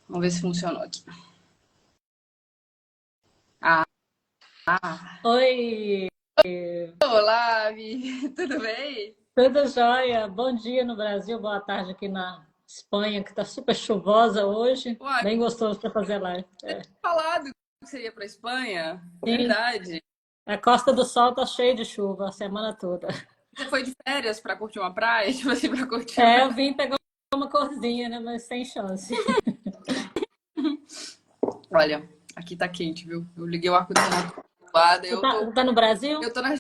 Vamos ver se funcionou aqui. Ah, ah. Oi, Olá, Vi. Tudo bem? tudo jóia? Bom dia no Brasil, boa tarde aqui na Espanha, que está super chuvosa hoje. Uai, Bem gostoso para fazer live. falado que você ia para Espanha? Sim, Verdade. a Costa do Sol tá cheia de chuva a semana toda. Você foi de férias para curtir uma praia? Tipo assim, para curtir É, eu uma... vim pegar uma corzinha, né? Mas sem chance. Olha, aqui tá quente, viu? Eu liguei o ar-condicionado do lado. Você tá no Brasil? Eu tô na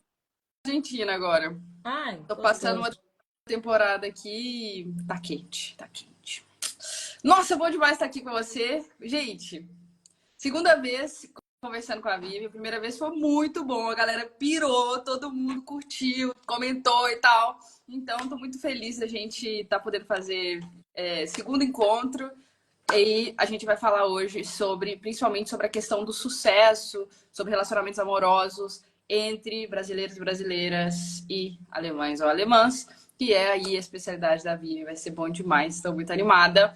Argentina agora. Ai, Tô passando gostoso. uma temporada aqui. Tá quente, tá quente. Nossa, bom demais estar aqui com você. Gente, segunda vez conversando com a Vivi. A primeira vez foi muito bom. A galera pirou, todo mundo curtiu, comentou e tal. Então, tô muito feliz da gente estar podendo fazer segundo encontro. E a gente vai falar hoje sobre, principalmente sobre a questão do sucesso, sobre relacionamentos amorosos entre brasileiros e brasileiras e alemães ou alemãs, que é aí a especialidade da Vivi. Vai ser bom demais, estou muito animada.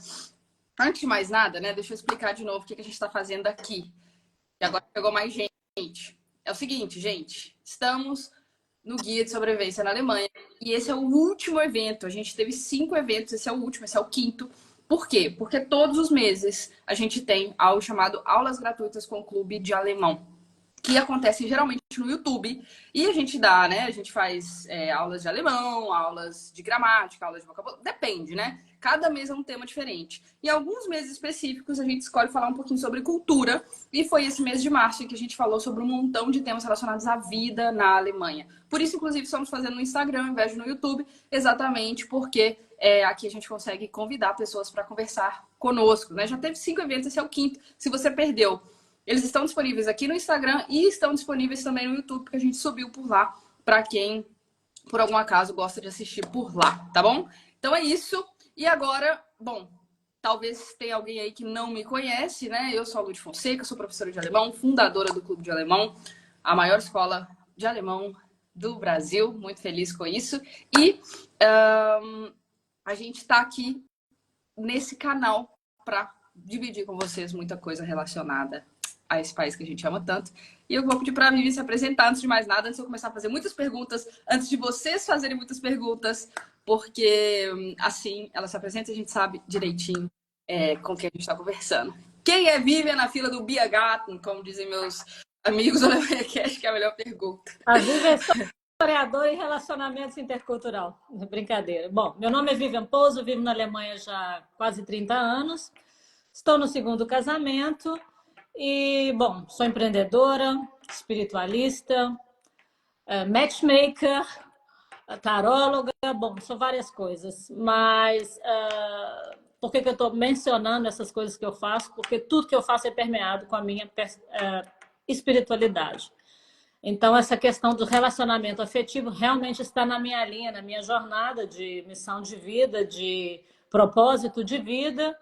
Antes de mais nada, né, deixa eu explicar de novo o que a gente está fazendo aqui. E agora chegou mais gente. É o seguinte, gente, estamos no Guia de Sobrevivência na Alemanha e esse é o último evento. A gente teve 5 eventos, esse é o último, esse é o quinto. Por quê? Porque todos os meses a gente tem algo chamado Aulas Gratuitas com o Clube de Alemão, que acontece geralmente no YouTube. E a gente dá, né? A gente faz aulas de alemão, aulas de gramática, aulas de vocabulário. Depende, né? Cada mês é um tema diferente. Em alguns meses específicos, a gente escolhe falar um pouquinho sobre cultura. E foi esse mês de março que a gente falou sobre um montão de temas relacionados à vida na Alemanha. Por isso, inclusive, estamos fazendo no Instagram ao invés de no YouTube, exatamente porque aqui a gente consegue convidar pessoas para conversar conosco, né? Já teve 5 eventos, esse é o quinto. Se você perdeu, eles estão disponíveis aqui no Instagram e estão disponíveis também no YouTube, porque a gente subiu por lá para quem, por algum acaso, gosta de assistir por lá, tá bom? Então é isso. E agora, bom, talvez tenha alguém aí que não me conhece, né? Eu sou a Lud Fonseca, sou professora de alemão, fundadora do Clube de Alemão, a maior escola de alemão do Brasil. Muito feliz com isso. E a gente está aqui nesse canal para dividir com vocês muita coisa relacionada a esse país que a gente ama tanto. E eu vou pedir para a Vivi se apresentar antes de mais nada, antes de eu começar a fazer muitas perguntas, antes de vocês fazerem muitas perguntas, porque assim ela se apresenta e a gente sabe direitinho com quem a gente está conversando. Quem é Vivian na fila do Biergarten, como dizem meus amigos, que acho que é a melhor pergunta. A Vivi é historiadora em relacionamentos intercultural. Brincadeira. Bom, meu nome é Vivian Pouso, vivo na Alemanha já há quase 30 anos. Estou no segundo casamento e, bom, sou empreendedora, espiritualista, matchmaker, taróloga, bom, são várias coisas. Mas por que eu estou mencionando essas coisas que eu faço? Porque tudo que eu faço é permeado com a minha espiritualidade. Então, essa questão do relacionamento afetivo realmente está na minha linha, na minha jornada de missão de vida, de propósito de vida,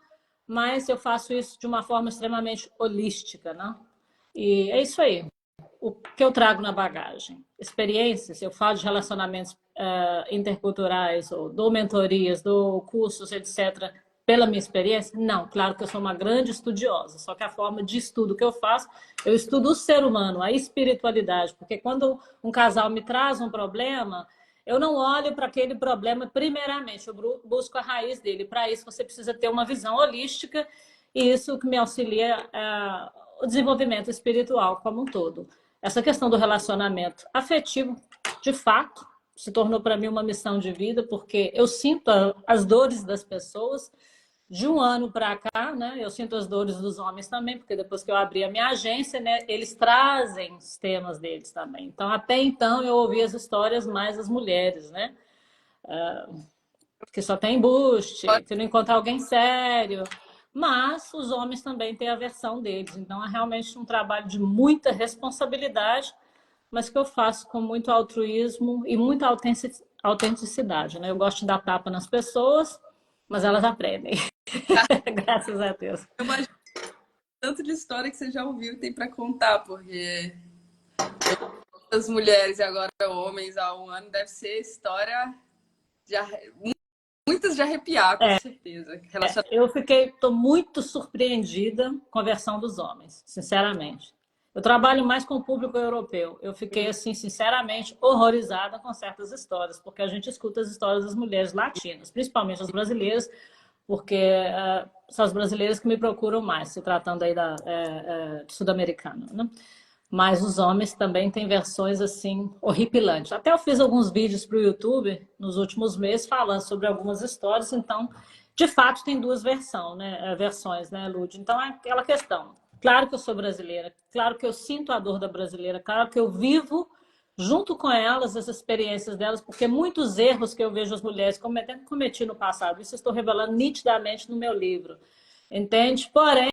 mas eu faço isso de uma forma extremamente holística, né? E é isso aí. O que eu trago na bagagem? Experiências, eu falo de relacionamentos interculturais, ou dou mentorias, dou cursos, etc., pela minha experiência? Não, claro que eu sou uma grande estudiosa, só que a forma de estudo que eu faço, eu estudo o ser humano, a espiritualidade, porque quando um casal me traz um problema, eu não olho para aquele problema primeiramente, eu busco a raiz dele. Para isso, você precisa ter uma visão holística e isso que me auxilia o desenvolvimento espiritual como um todo. Essa questão do relacionamento afetivo, de fato, se tornou para mim uma missão de vida, porque eu sinto as dores das pessoas. De um ano para cá, né, eu sinto as dores dos homens também, porque depois que eu abri a minha agência, né, eles trazem os temas deles também. Então, até então, eu ouvi as histórias mais das mulheres, né? Que só tem embuste, que não encontra alguém sério. Mas os homens também têm a versão deles. Então, é realmente um trabalho de muita responsabilidade, mas que eu faço com muito altruísmo e muita autenticidade, né? Eu gosto de dar tapa nas pessoas, mas elas aprendem. Graças a Deus. Eu imagino tanto de história que você já ouviu e tem para contar, porque as mulheres e agora homens há um ano deve ser história de muitas de arrepiar, com certeza. Eu tô muito surpreendida com a versão dos homens, sinceramente. Eu trabalho mais com o público europeu. Eu fiquei, assim, sinceramente, horrorizada com certas histórias, porque a gente escuta as histórias das mulheres latinas, principalmente as brasileiras, porque são as brasileiras que me procuram mais, se tratando aí de sul-americana, né? Mas os homens também têm versões assim horripilantes. Até eu fiz alguns vídeos para o YouTube nos últimos meses falando sobre algumas histórias, então, de fato, tem duas versões, né, Lud? Então é aquela questão. Claro que eu sou brasileira, claro que eu sinto a dor da brasileira, claro que eu vivo junto com elas as experiências delas, porque muitos erros que eu vejo as mulheres cometendo, cometi no passado, isso eu estou revelando nitidamente no meu livro. Entende? Porém,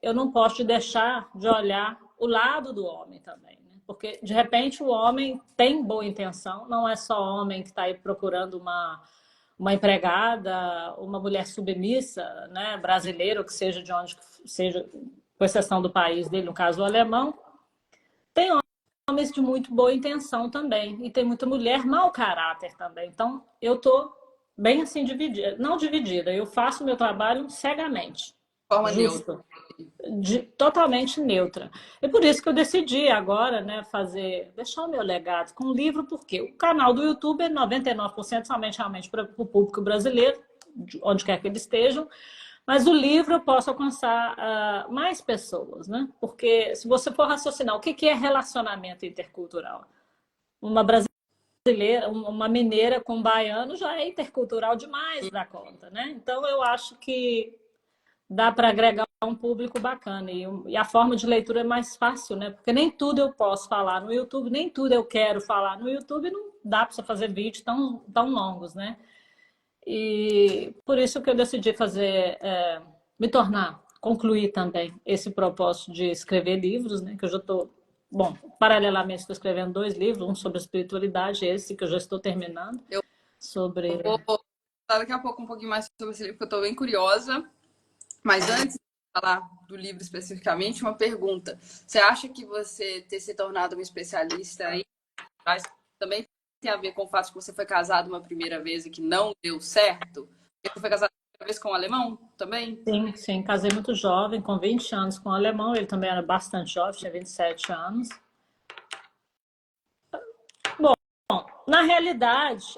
eu não posso deixar de olhar o lado do homem também, né? Porque, de repente, o homem tem boa intenção, não é só homem que está aí procurando uma empregada, uma mulher submissa, né, brasileira, ou que seja de onde seja, com exceção do país dele, no caso o alemão. Tem homens de muito boa intenção também, e tem muita mulher mau caráter também. Então, eu estou bem assim dividida, não dividida, eu faço o meu trabalho cegamente, Forma neutra. justo, totalmente neutra. E por isso que eu decidi agora, né, deixar o meu legado com o livro, porque o canal do YouTube é 99% somente realmente para o público brasileiro, onde quer que eles estejam, mas o livro eu posso alcançar mais pessoas, né? Porque se você for raciocinar, o que é relacionamento intercultural? Uma brasileira, uma mineira com um baiano já é intercultural demais da conta, né? Então eu acho que dá para agregar um público bacana e a forma de leitura é mais fácil, né? Porque nem tudo eu posso falar no YouTube, nem tudo eu quero falar no YouTube, não dá para você fazer vídeos tão longos, né? E por isso que eu decidi concluir também esse propósito de escrever livros, né? Que eu já estou, paralelamente estou escrevendo 2 livros, um sobre espiritualidade, esse que eu já estou terminando, Eu sobre... vou falar daqui a pouco um pouquinho mais sobre esse livro, porque eu estou bem curiosa. Mas antes de falar do livro especificamente, uma pergunta. Você acha que você ter se tornado uma especialista aí também tem a ver com o fato de que você foi casado uma primeira vez e que não deu certo? Você foi casado uma primeira vez com um alemão também? Sim, casei muito jovem, com 20 anos com um alemão, ele também era bastante jovem, tinha 27 anos. Bom, na realidade,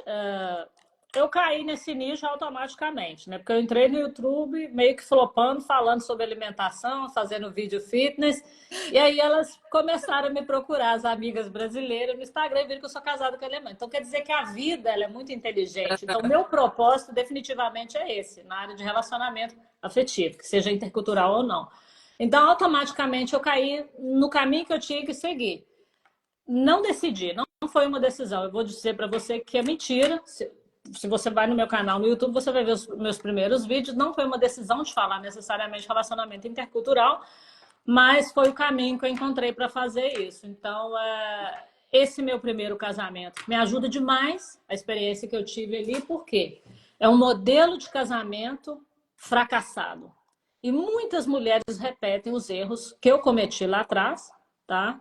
eu caí nesse nicho automaticamente, né? Porque eu entrei no YouTube meio que flopando, falando sobre alimentação, fazendo vídeo fitness, e aí elas começaram a me procurar, as amigas brasileiras, no Instagram, e viram que eu sou casada com alemã. Então quer dizer que a vida ela é muito inteligente. Então meu propósito definitivamente é esse, na área de relacionamento afetivo, que seja intercultural ou não. Então automaticamente eu caí no caminho que eu tinha que seguir. Não decidi, não foi uma decisão. Eu vou dizer para você que é mentira. Se você vai no meu canal no YouTube, você vai ver os meus primeiros vídeos. Não foi uma decisão de falar necessariamente relacionamento intercultural, mas foi o caminho que eu encontrei para fazer isso. Então, esse meu primeiro casamento me ajuda demais, a experiência que eu tive ali, porque é um modelo de casamento fracassado. E muitas mulheres repetem os erros que eu cometi lá atrás, tá?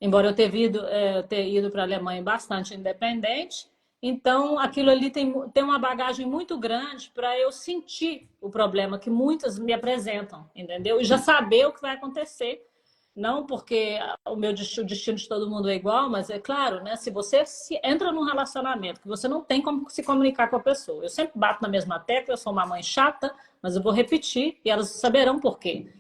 Embora eu ter ido para a Alemanha bastante independente, então aquilo ali tem uma bagagem muito grande para eu sentir o problema que muitas me apresentam, entendeu? E já saber o que vai acontecer. Não porque o destino de todo mundo é igual, mas é claro, né? Se você entra num relacionamento que você não tem como se comunicar com a pessoa. Eu sempre bato na mesma tecla, eu sou uma mãe chata, mas eu vou repetir e elas saberão por quê.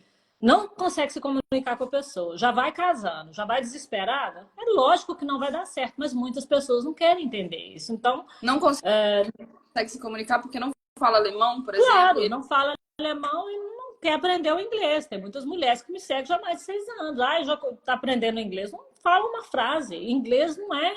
Não consegue se comunicar com a pessoa, já vai casando, já vai desesperada, é lógico que não vai dar certo, mas muitas pessoas não querem entender isso. Então, não consegue se comunicar porque não fala alemão, por exemplo? Claro, não fala alemão e não quer aprender o inglês. Tem muitas mulheres que me seguem já há mais de 6 anos. Já está aprendendo inglês. Não fala uma frase. Inglês não é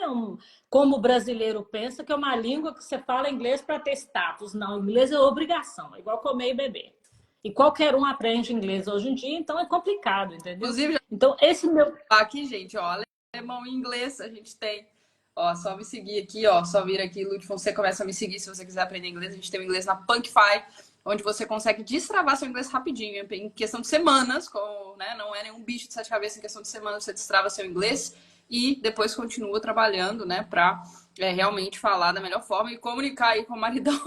como o brasileiro pensa, que é uma língua que você fala inglês para ter status. Não, inglês é obrigação, é igual comer e beber. E qualquer um aprende inglês hoje em dia, então é complicado, entendeu? Inclusive, então, esse meu... Aqui, gente, ó, alemão e inglês a gente tem. Ó, só me seguir aqui, ó, só vir aqui, Lud Fonseca, começa a me seguir se você quiser aprender inglês. A gente tem o inglês na Punkify, onde você consegue destravar seu inglês rapidinho, em questão de semanas, né? Não é nenhum bicho de 7 cabeças, em questão de semanas você destrava seu inglês e depois continua trabalhando, né, para É realmente falar da melhor forma e comunicar aí com o maridão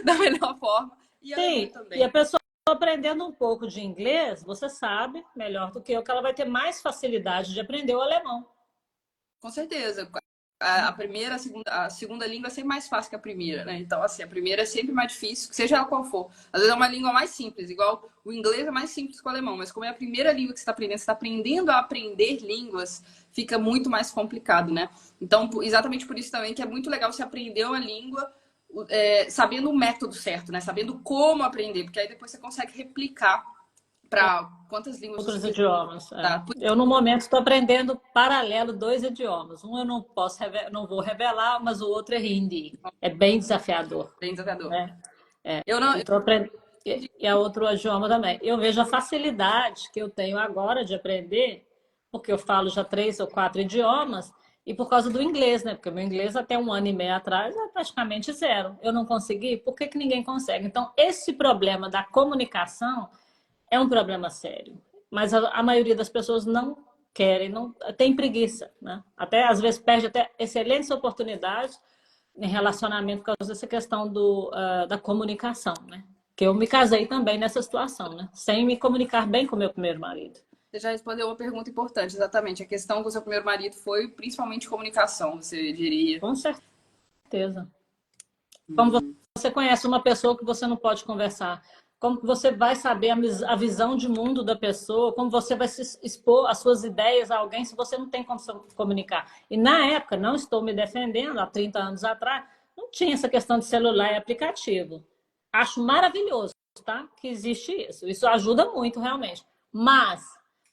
da melhor forma. E alemão Sim, e a também. pessoa aprendendo um pouco de inglês, você sabe melhor do que eu que ela vai ter mais facilidade de aprender o alemão. Com certeza. A Né? primeira, a segunda língua é sempre mais fácil que a primeira, né? Então, assim, a primeira é sempre mais difícil, seja ela qual for. Às vezes é uma língua mais simples, igual o inglês é mais simples que o alemão, mas como é a primeira língua que você está aprendendo a aprender línguas, fica muito mais complicado, né? Então, exatamente por isso também que é muito legal você aprender uma língua sabendo o método certo, né? Sabendo como aprender, porque aí depois você consegue replicar para quantas línguas você Outros quiser. idiomas. É. Tá? Eu, no momento, estou aprendendo paralelo 2 idiomas. Um eu não posso, não vou revelar, mas o outro é hindi. É bem desafiador, Bem desafiador. né? Eu não. E tô aprendendo. E é outro idioma também. Eu vejo a facilidade que eu tenho agora de aprender, porque eu falo já 3 ou 4 idiomas, e por causa do inglês, né? Porque o meu inglês até 1 ano e meio atrás é praticamente zero. Eu não consegui, por que que ninguém consegue? Então, esse problema da comunicação é um problema sério. Mas a maioria das pessoas não querem, não tem preguiça, né? Até às vezes perde até excelentes oportunidades em relacionamento por causa dessa questão da comunicação, né? Que eu me casei também nessa situação, né? Sem me comunicar bem com meu primeiro marido. Você já respondeu uma pergunta importante, exatamente. A questão com o seu primeiro marido foi principalmente comunicação, você diria. Com certeza. Como você conhece uma pessoa que você não pode conversar? Como que você vai saber a visão de mundo da pessoa? Como você vai se expor as suas ideias a alguém se você não tem como se comunicar? E na época, não estou me defendendo, há 30 anos atrás, não tinha essa questão de celular e aplicativo. Acho maravilhoso, tá? Que existe isso. Isso ajuda muito, realmente. Mas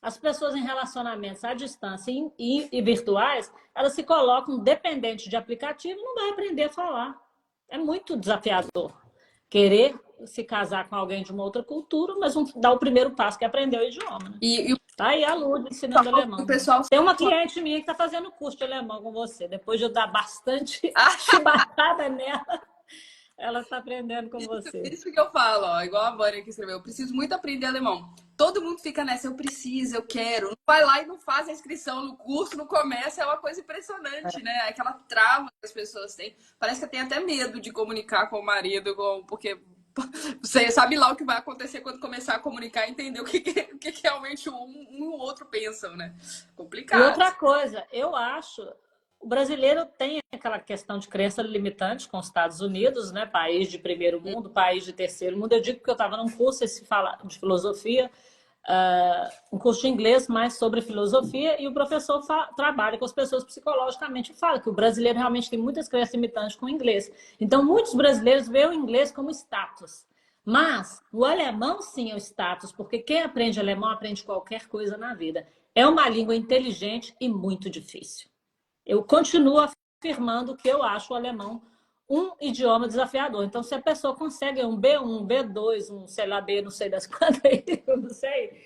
as pessoas em relacionamentos à distância e virtuais, elas se colocam dependentes de aplicativo e não vai aprender a falar. É muito desafiador querer se casar com alguém de uma outra cultura, mas não dar o primeiro passo que é aprender o idioma. Né? E o Tá aí a Lud ensinando alemão. pessoal. Tem uma cliente minha que está fazendo curso de alemão com você. Depois de eu dar bastante Ah, chibatada nela, ela está aprendendo com você. isso que eu falo, ó, igual a Vânia que escreveu. Eu preciso muito aprender alemão. Todo mundo fica nessa, eu preciso, eu quero. Não vai lá e não faz a inscrição no curso, não começa, é uma coisa impressionante, né? Aquela trava que as pessoas têm. Parece que tem até medo de comunicar com o marido, porque você sabe lá o que vai acontecer quando começar a comunicar e entender o que realmente um e o outro pensam, né? E outra Complicado. coisa, eu acho, o brasileiro tem aquela questão de crença limitante com os Estados Unidos, né? País de primeiro mundo, país de terceiro mundo. Eu digo que eu estava num curso de filosofia, um curso de inglês mais sobre filosofia, e o professor trabalha com as pessoas psicologicamente e fala que o brasileiro realmente tem muitas crenças limitantes com o inglês. Então, muitos brasileiros veem o inglês como status. Mas o alemão sim é o status, porque quem aprende alemão aprende qualquer coisa na vida. É uma língua inteligente e muito difícil. Eu continuo afirmando que eu acho o alemão um idioma desafiador. Então, se a pessoa consegue um B1, um B2, um sei lá, B, não sei das quantas, eu não sei,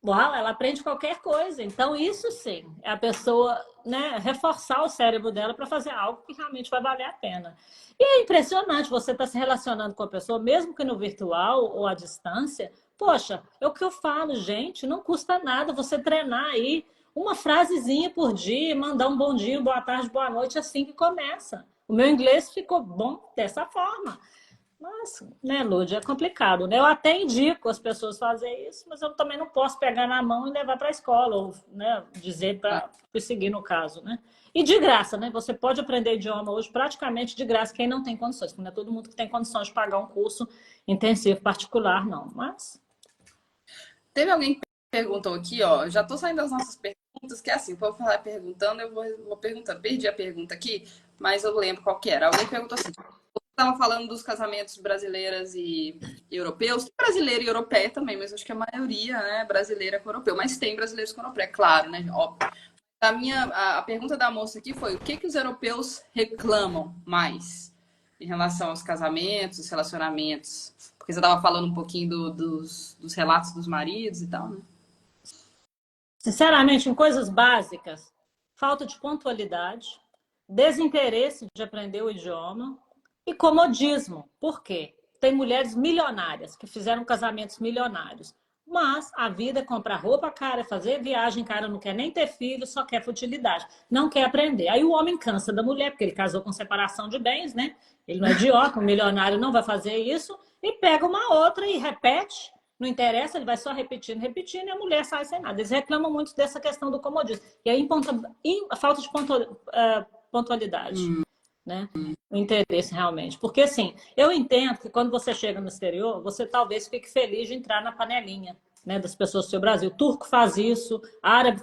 uau, ela aprende qualquer coisa. Então, isso sim, é a pessoa, né, reforçar o cérebro dela para fazer algo que realmente vai valer a pena. E é impressionante você estar se relacionando com a pessoa, mesmo que no virtual ou à distância. Poxa, é o que eu falo, gente, não custa nada você treinar aí uma frasezinha por dia, mandar um bom dia, boa tarde, boa noite, assim que começa. O meu inglês ficou bom dessa forma. Mas, né, Lúdia, é complicado, né? Eu até indico as pessoas fazerem isso, mas eu também não posso pegar na mão e levar para a escola, ou né, dizer para seguir no caso, né? E de graça, né? Você pode aprender idioma hoje praticamente de graça, quem não tem condições, porque não é todo mundo que tem condições de pagar um curso intensivo particular, não. Mas. Teve alguém que perguntou aqui, ó. Já tô saindo das nossas perguntas, que é assim, vou falar perguntando, vou perguntando. Perdi a pergunta aqui, mas eu lembro qual que era. Alguém perguntou assim: estava falando dos casamentos brasileiras e europeus, tem brasileira e europeia também, mas acho que a maioria né, é brasileira com europeu, mas tem brasileiros com europeu, é claro, né? Óbvio. A pergunta da moça aqui foi: o que, que os europeus reclamam mais em relação aos casamentos, os relacionamentos? Porque você estava falando um pouquinho dos relatos dos maridos e tal, né? Sinceramente, em coisas básicas, falta de pontualidade, desinteresse de aprender o idioma e comodismo. Por quê? Tem mulheres milionárias que fizeram casamentos milionários. Mas a vida é comprar roupa cara, fazer viagem cara, não quer nem ter filho, só quer futilidade. Não quer aprender. Aí o homem cansa da mulher, porque ele casou com separação de bens, né? Ele não é idiota, um milionário não vai fazer isso. E pega uma outra e repete. Não interessa, ele vai só repetindo, repetindo, e a mulher sai sem nada. Eles reclamam muito dessa questão do comodismo. E aí, a falta de pontualidade, né? O interesse realmente. Porque, assim, eu entendo que quando você chega no exterior, você talvez fique feliz de entrar na panelinha, né, das pessoas do seu Brasil. O turco faz isso, árabe,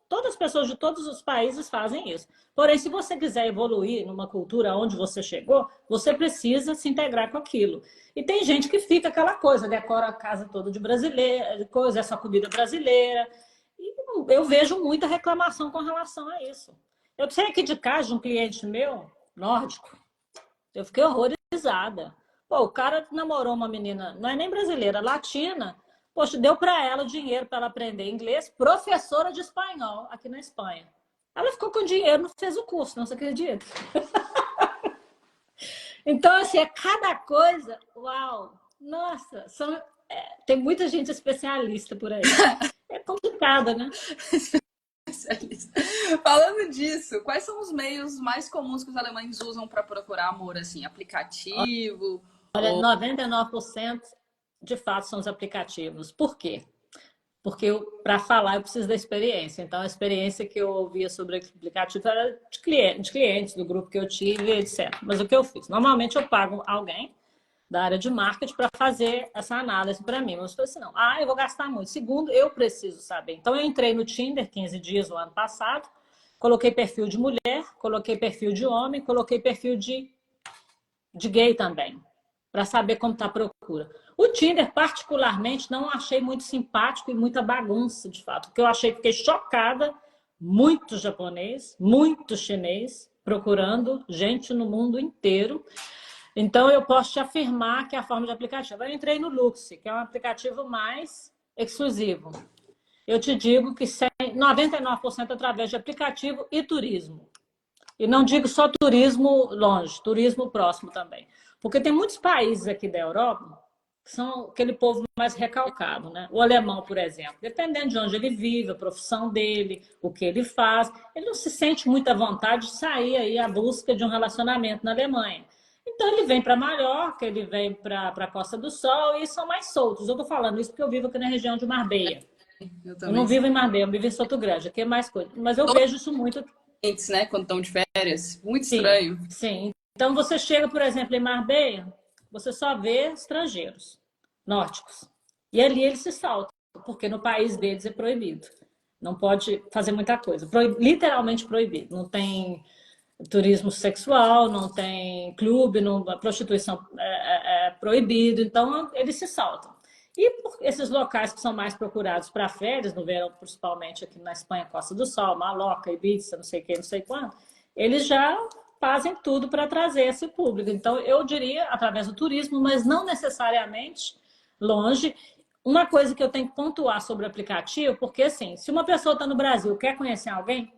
todas as pessoas de todos os países fazem isso. Porém, se você quiser evoluir numa cultura onde você chegou, você precisa se integrar com aquilo. E tem gente que fica aquela coisa, decora a casa toda de brasileira, coisa, essa comida brasileira. E eu vejo muita reclamação com relação a isso. Eu sei aqui de casa de um cliente meu, nórdico, eu fiquei horrorizada. Pô, o cara namorou uma menina, não é nem brasileira, latina. Poxa, deu para ela dinheiro para ela aprender inglês, professora de espanhol aqui na Espanha. Ela ficou com dinheiro, não fez o curso, não se acredita? Então, assim, é cada coisa, uau, nossa, tem muita gente especialista por aí. É complicado, né? Falando disso, quais são os meios mais comuns que os alemães usam para procurar amor, assim? Aplicativo? Olha, 99% de fato são os aplicativos. Por quê? Porque para falar eu preciso da experiência. Então, a experiência que eu ouvia sobre aplicativo era de clientes do grupo que eu tive, etc. Mas o que eu fiz? Normalmente eu pago alguém da área de marketing para fazer essa análise para mim. Mas eu falei assim, não, eu vou gastar muito. Segundo, eu preciso saber. Então, eu entrei no Tinder 15 dias no ano passado, coloquei perfil de mulher, coloquei perfil de homem, coloquei perfil de gay também, para saber como está a procura. O Tinder, particularmente, não achei muito simpático e muita bagunça, de fato. O que eu achei, fiquei chocada, muito japonês, muito chinês, procurando gente no mundo inteiro. Então, eu posso te afirmar que a forma de aplicativo. Eu entrei no Luxy, que é um aplicativo mais exclusivo. Eu te digo que 99% através de aplicativo e turismo. E não digo só turismo longe, turismo próximo também. Porque tem muitos países aqui da Europa que são aquele povo mais recalcado, né? O alemão, por exemplo, dependendo de onde ele vive, a profissão dele, o que ele faz, ele não se sente muito à vontade de sair aí à busca de um relacionamento na Alemanha. Então ele vem para Mallorca, ele vem para a Costa do Sol e são mais soltos. Eu estou falando isso porque eu vivo aqui na região de Marbella. Eu não vivo em Marbella, eu vivo em Soto Grande, aqui é mais coisa. Mas eu vejo isso muito, né, quando estão de férias. Muito sim, estranho. Sim. Então você chega, por exemplo, em Marbella, você só vê estrangeiros, nórdicos. E ali eles se saltam, porque no país deles é proibido. Não pode fazer muita coisa. Literalmente proibido. Não tem turismo sexual, não tem clube, a prostituição é proibido. Então eles se saltam. E esses locais que são mais procurados para férias, no verão, principalmente aqui na Espanha, Costa do Sol, Mallorca, Ibiza, não sei o que, não sei quando, eles já fazem tudo para trazer esse público. Então, eu diria através do turismo, mas não necessariamente longe. Uma coisa que eu tenho que pontuar sobre o aplicativo, porque assim, se uma pessoa está no Brasil e quer conhecer alguém,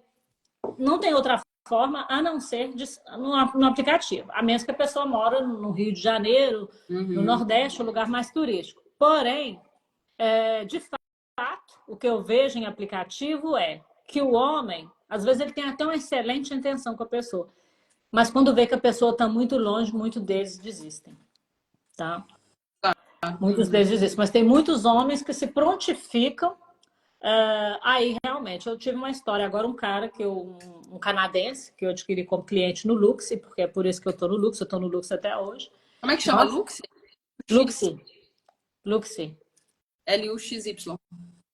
não tem outra forma a não ser no aplicativo. A menos que a pessoa mora no Rio de Janeiro, no Nordeste, um lugar mais turístico. Porém, de fato, o que eu vejo em aplicativo é que o homem, às vezes ele tem até uma excelente intenção com a pessoa, mas quando vê que a pessoa está muito longe, muitos deles desistem. Tá? Muitos deles desistem. Mas tem muitos homens que se prontificam. Aí, realmente, eu tive uma história. Agora, um cara, um canadense, que eu adquiri como cliente no Luxy, porque é por isso que eu estou no Luxy, eu estou no Luxy até hoje. Como é que chama? Luxy? Luxy. Luxy.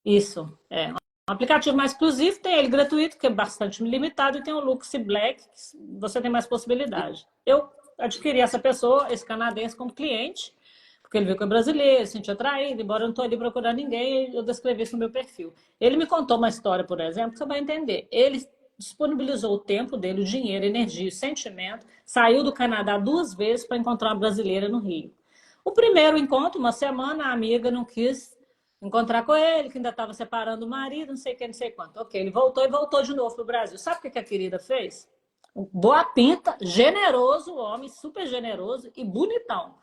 Isso, é. Um aplicativo mais exclusivo, tem ele gratuito, que é bastante limitado, e tem o Luxy Black, que você tem mais possibilidade. Eu adquiri essa pessoa, esse canadense, como cliente, porque ele viu que é brasileiro, se sentia atraído, embora eu não estou ali procurando ninguém, eu descrevi isso no meu perfil. Ele me contou uma história, por exemplo, que você vai entender. Ele disponibilizou o tempo dele, o dinheiro, a energia, o sentimento, saiu do Canadá 2 vezes para encontrar uma brasileira no Rio. O primeiro encontro, uma semana, a amiga não quis encontrar com ele, que ainda estava separando o marido, não sei o que, não sei quanto. Ok, ele voltou e voltou de novo para o Brasil. Sabe o que a querida fez? Boa pinta, generoso, homem, super generoso e bonitão.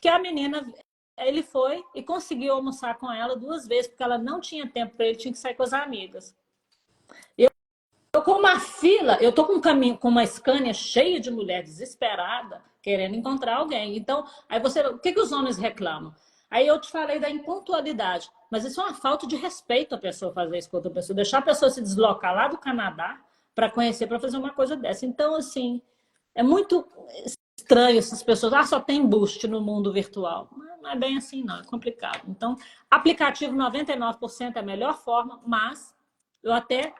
Que a menina ele foi e conseguiu almoçar com ela 2 vezes, porque ela não tinha tempo para ele, tinha que sair com as amigas. Eu com uma fila, eu tô com um caminho, com uma Scania cheia de mulher desesperada, querendo encontrar alguém. Então, aí você, o que os homens reclamam? Aí eu te falei da impontualidade, mas isso é uma falta de respeito a pessoa fazer isso com outra pessoa, deixar a pessoa se deslocar lá do Canadá para conhecer, para fazer uma coisa dessa. Então, assim, é muito estranho essas pessoas, só tem embuste no mundo virtual. Não é bem assim, não, é complicado. Então, aplicativo 99% é a melhor forma, mas eu até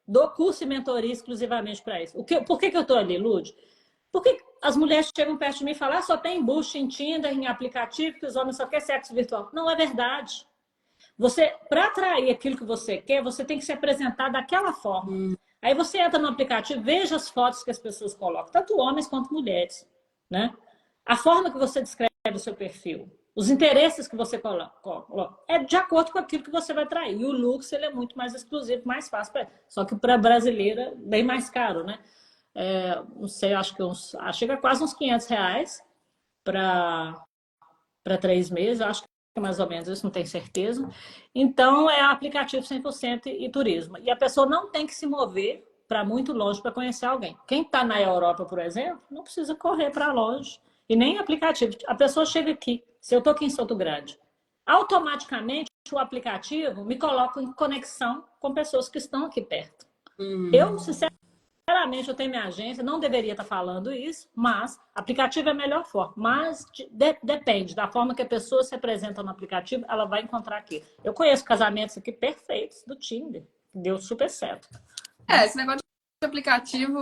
dou curso e mentoria exclusivamente para isso. Por que eu estou ali, Lud? Porque as mulheres chegam perto de mim e falam, só tem embuste em Tinder, em aplicativo, que os homens só querem sexo virtual. Não é verdade. Para atrair aquilo que você quer, você tem que se apresentar daquela forma. Aí você entra no aplicativo, veja as fotos que as pessoas colocam, tanto homens quanto mulheres, né? A forma que você descreve o seu perfil, os interesses que você coloca, é de acordo com aquilo que você vai atrair. E o Lux, ele é muito mais exclusivo, mais fácil. Só que para brasileira, bem mais caro, né? Não sei, acho que chega quase uns R$ 500 para 3 meses, acho que é mais ou menos isso, não tenho certeza. Então, é aplicativo 100% e turismo. E a pessoa não tem que se mover para muito longe para conhecer alguém. Quem está na Europa, por exemplo, não precisa correr para longe. E nem aplicativo. A pessoa chega aqui. Se eu estou aqui em Souto Grande, automaticamente o aplicativo me coloca em conexão com pessoas que estão aqui perto. Eu, sinceramente, eu tenho minha agência, não deveria estar falando isso, mas aplicativo é a melhor forma. Mas depende da forma que a pessoa se apresenta no aplicativo, ela vai encontrar aqui. Eu conheço casamentos aqui perfeitos do Tinder. Deu super certo. Esse negócio de aplicativo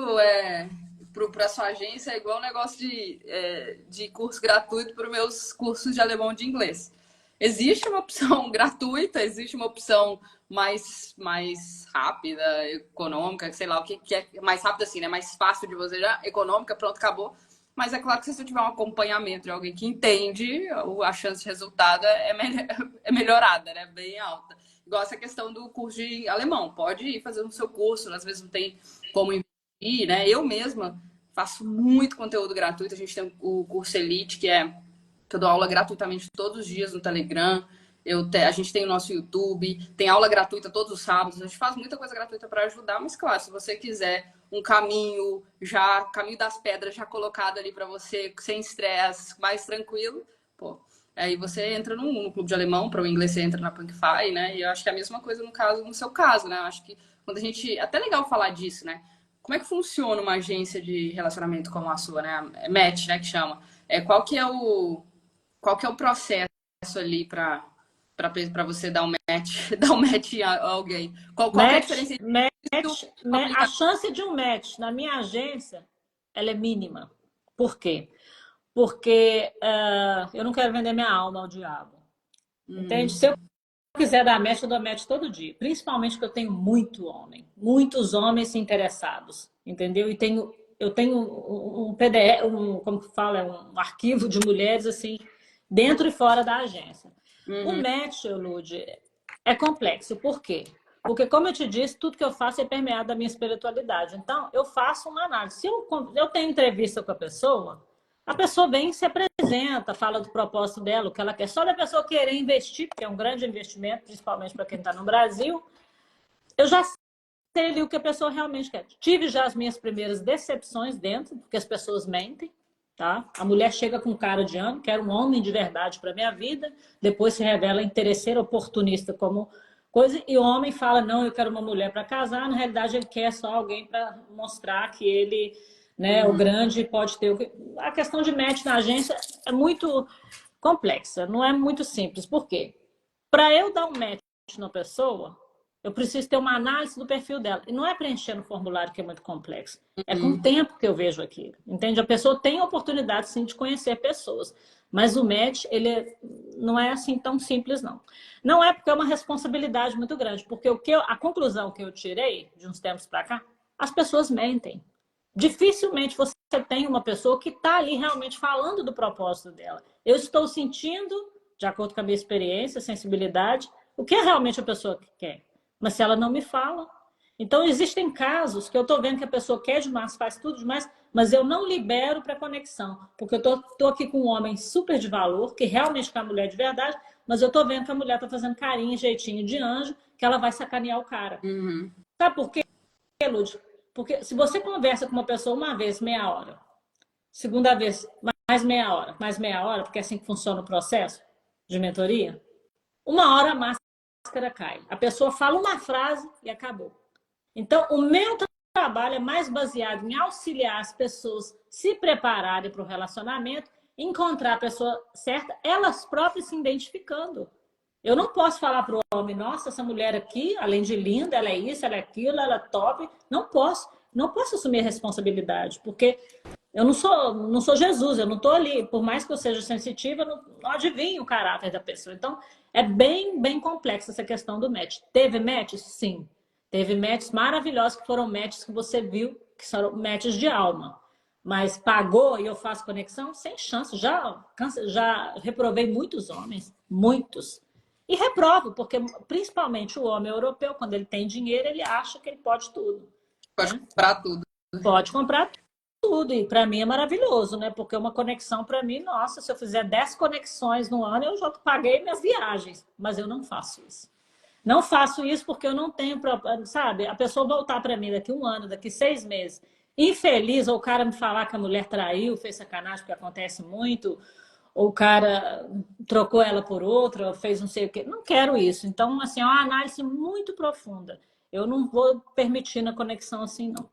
para sua agência é igual um negócio de curso gratuito para os meus cursos de alemão e de inglês. Existe uma opção gratuita, existe uma opção mais rápida, econômica, sei lá o que é mais rápida assim, né? Mais fácil de você já, econômica, pronto, acabou. Mas é claro que se você tiver um acompanhamento de alguém que entende, a chance de resultado é melhorada, né? Bem alta. Igual essa questão do curso de alemão. Pode ir fazendo o seu curso, às vezes não tem como investir, né? Eu mesma faço muito conteúdo gratuito. A gente tem o curso Elite, que eu dou aula gratuitamente todos os dias no Telegram. A gente tem o nosso YouTube, tem aula gratuita todos os sábados. A gente faz muita coisa gratuita para ajudar, mas claro, se você quiser um caminho das pedras já colocado ali para você, sem estresse, mais tranquilo, pô, aí você entra no clube de alemão, para o inglês você entra na Punkify, né? E eu acho que é a mesma coisa no seu caso, né? Eu acho que quando a gente... Até legal falar disso, né? Como é que funciona uma agência de relacionamento como a sua, né? Match, né? Que chama. Qual que é o processo ali para você dar um match, a alguém? Qual é a diferença A chance de um match na minha agência, ela é mínima. Por quê? Porque eu não quero vender minha alma ao diabo. Entende? Se eu quiser dar match, eu dou match todo dia. Principalmente porque eu tenho muitos homens interessados, entendeu? E eu tenho um PDF, como que fala, um arquivo de mulheres assim, dentro e fora da agência. O match, Lud, é complexo. Por quê? Porque, como eu te disse, tudo que eu faço é permeado da minha espiritualidade. Então, eu faço uma análise. Se eu tenho entrevista com a pessoa vem e se apresenta, fala do propósito dela, o que ela quer. Só da pessoa querer investir, porque é um grande investimento, principalmente para quem está no Brasil, eu já sei ali o que a pessoa realmente quer. Tive já as minhas primeiras decepções dentro, porque as pessoas mentem. Tá? A mulher chega com cara de ano, quer um homem de verdade para minha vida, depois se revela interesseira, oportunista como coisa, e o homem fala, não, eu quero uma mulher para casar, na realidade ele quer só alguém para mostrar que ele, né, o grande pode ter... A questão de match na agência é muito complexa, não é muito simples. Por quê? Para eu dar um match na pessoa, eu preciso ter uma análise do perfil dela. E não é preencher no formulário que é muito complexo. É com o tempo que eu vejo aquilo. Entende? A pessoa tem a oportunidade, sim, de conhecer pessoas. Mas o match, não é assim tão simples, não. Não é porque é uma responsabilidade muito grande. Porque a conclusão que eu tirei de uns tempos para cá, as pessoas mentem. Dificilmente você tem uma pessoa que está ali realmente falando do propósito dela. Eu estou sentindo, de acordo com a minha experiência, sensibilidade, o que é realmente a pessoa que quer. Mas se ela não me fala, Então, existem casos que eu estou vendo que a pessoa quer demais, faz tudo demais, mas eu não libero para conexão. Porque eu tô aqui com um homem super de valor, que realmente é uma mulher de verdade, mas eu estou vendo que a mulher está fazendo carinho, jeitinho de anjo, que ela vai sacanear o cara. Uhum. Sabe por quê, Lúcio? Porque se você conversa com uma pessoa uma vez, meia hora, segunda vez, mais meia hora, porque é assim que funciona o processo de mentoria, uma hora a máscara cai. A pessoa fala uma frase e acabou. Então, o meu trabalho é mais baseado em auxiliar as pessoas se prepararem para o relacionamento, encontrar a pessoa certa, elas próprias se identificando. Eu não posso falar para o homem, nossa, essa mulher aqui, além de linda, ela é isso, ela é aquilo, ela é top. Não posso. Não posso assumir a responsabilidade, porque eu não sou Jesus, eu não estou ali. Por mais que eu seja sensitiva, eu não adivinho o caráter da pessoa. Então, é bem complexa essa questão do match. Teve match? Sim. Teve matches maravilhosos que foram matches que você viu, que são matches de alma. Mas pagou e eu faço conexão? Sem chance. Já reprovei muitos homens, muitos. E reprovo, porque principalmente o homem europeu, quando ele tem dinheiro, ele acha que ele pode tudo. Pode Né? comprar tudo. Pode comprar tudo. E para mim é maravilhoso, né? Porque uma conexão para mim, nossa, se eu fizer 10 conexões no ano, eu já paguei minhas viagens. Mas eu não faço isso. Não faço isso porque eu não tenho, sabe? A pessoa voltar para mim daqui um ano, daqui 6 meses, infeliz, ou o cara me falar que a mulher traiu, fez sacanagem, porque acontece muito, ou o cara trocou ela por outra, ou fez não sei o quê. Não quero isso. Então, assim, é uma análise muito profunda. Eu não vou permitir na conexão assim, não.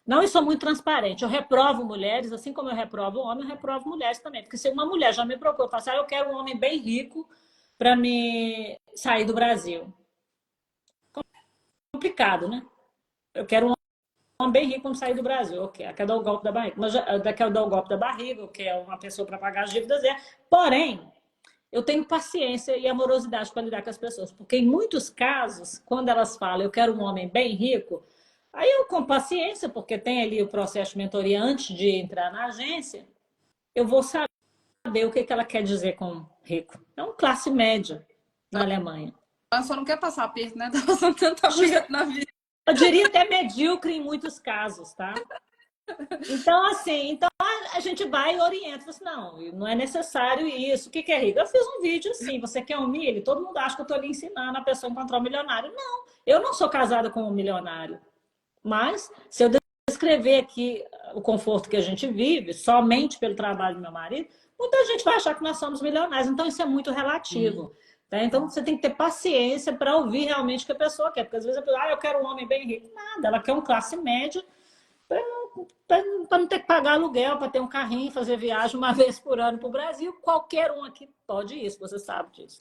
Não, e sou muito transparente. Eu reprovo mulheres, assim como eu reprovo homem, eu reprovo mulheres também. Porque se uma mulher já me procura e fala assim, eu quero um homem bem rico para me sair do Brasil. Complicado, né? Eu quero um homem bem rico para me sair do Brasil. Eu quero dar o golpe da barriga. Mas eu quero dar o golpe da barriga, eu quero uma pessoa para pagar as dívidas dela. Porém, eu tenho paciência e amorosidade para lidar com as pessoas. Porque em muitos casos, quando elas falam, eu quero um homem bem rico, aí eu, com paciência, porque tem ali o processo de mentoria antes de entrar na agência, eu vou saber o que ela quer dizer com rico. É um classe média na Alemanha. Ela só não quer passar aperto, né? Tá passando tanto aperto na vida. Eu diria até medíocre em muitos casos, tá? Então, assim, a gente vai e orienta. Fala assim, não é necessário isso. O que é rico? Eu fiz um vídeo assim, você quer um milho? Todo mundo acha que eu estou ali ensinando a pessoa a encontrar um milionário. Não, eu não sou casada com um milionário. Mas, se eu descrever aqui o conforto que a gente vive, somente pelo trabalho do meu marido, muita gente vai achar que nós somos milionários. Então, isso é muito relativo. Tá? Então, você tem que ter paciência para ouvir realmente o que a pessoa quer. Porque, às vezes, a pessoa, eu quero um homem bem rico. Nada, ela quer um classe média para não ter que pagar aluguel, para ter um carrinho, fazer viagem uma vez por ano para o Brasil. Qualquer um aqui pode isso, você sabe disso.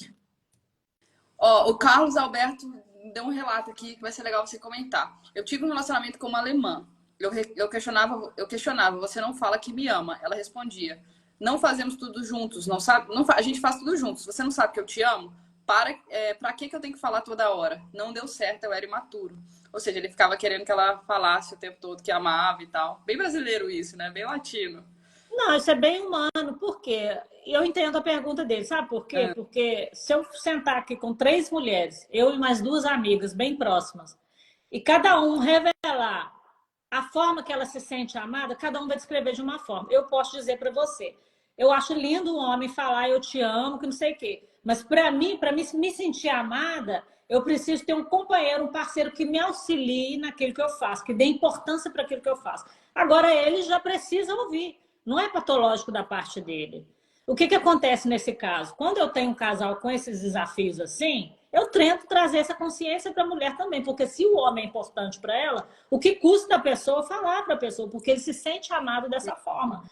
Ó, o Carlos Alberto deu um relato aqui que vai ser legal você comentar. Eu tive um relacionamento com uma alemã. Eu questionava, você não fala que me ama. Ela respondia, não fazemos tudo juntos, não sabe? A gente faz tudo juntos. Você não sabe que eu te amo? Pra que eu tenho que falar toda hora? Não deu certo, eu era imaturo. Ou seja, ele ficava querendo que ela falasse o tempo todo que amava e tal. Bem brasileiro isso, né? Bem latino. Não, isso é bem humano. Por quê? Eu entendo a pergunta dele. Sabe por quê? Porque se eu sentar aqui com 3 mulheres, eu e mais 2 amigas bem próximas, e cada um revelar a forma que ela se sente amada, cada um vai descrever de uma forma. Eu posso dizer para você, eu acho lindo um homem falar eu te amo, que não sei o quê. Mas para mim me sentir amada, eu preciso ter um companheiro, um parceiro que me auxilie naquilo que eu faço, que dê importância para aquilo que eu faço. Agora, ele já precisa ouvir. Não é patológico da parte dele. O que acontece nesse caso? Quando eu tenho um casal com esses desafios assim, eu tento trazer essa consciência para a mulher também. Porque se o homem é importante para ela, o que custa a pessoa falar para a pessoa? Porque ele se sente amado dessa forma.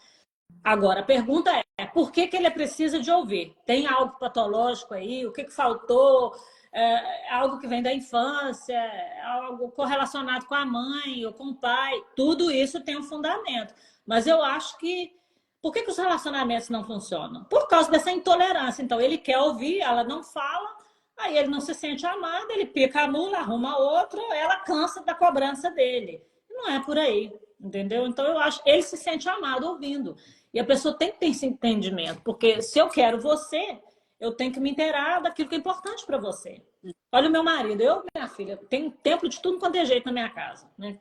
Agora, a pergunta é, por que ele precisa de ouvir? Tem algo patológico aí? O que faltou? É algo que vem da infância? É algo correlacionado com a mãe ou com o pai? Tudo isso tem um fundamento. Mas eu acho que... Por que os relacionamentos não funcionam? Por causa dessa intolerância. Então, ele quer ouvir, ela não fala, aí ele não se sente amado, ele pica a mula, arruma outra, ela cansa da cobrança dele. Não é por aí, entendeu? Então, eu acho que ele se sente amado ouvindo. E a pessoa tem que ter esse entendimento, porque se eu quero você, eu tenho que me inteirar daquilo que é importante para você. Olha o meu marido, minha filha, tem templo de tudo quanto é jeito na minha casa. Né?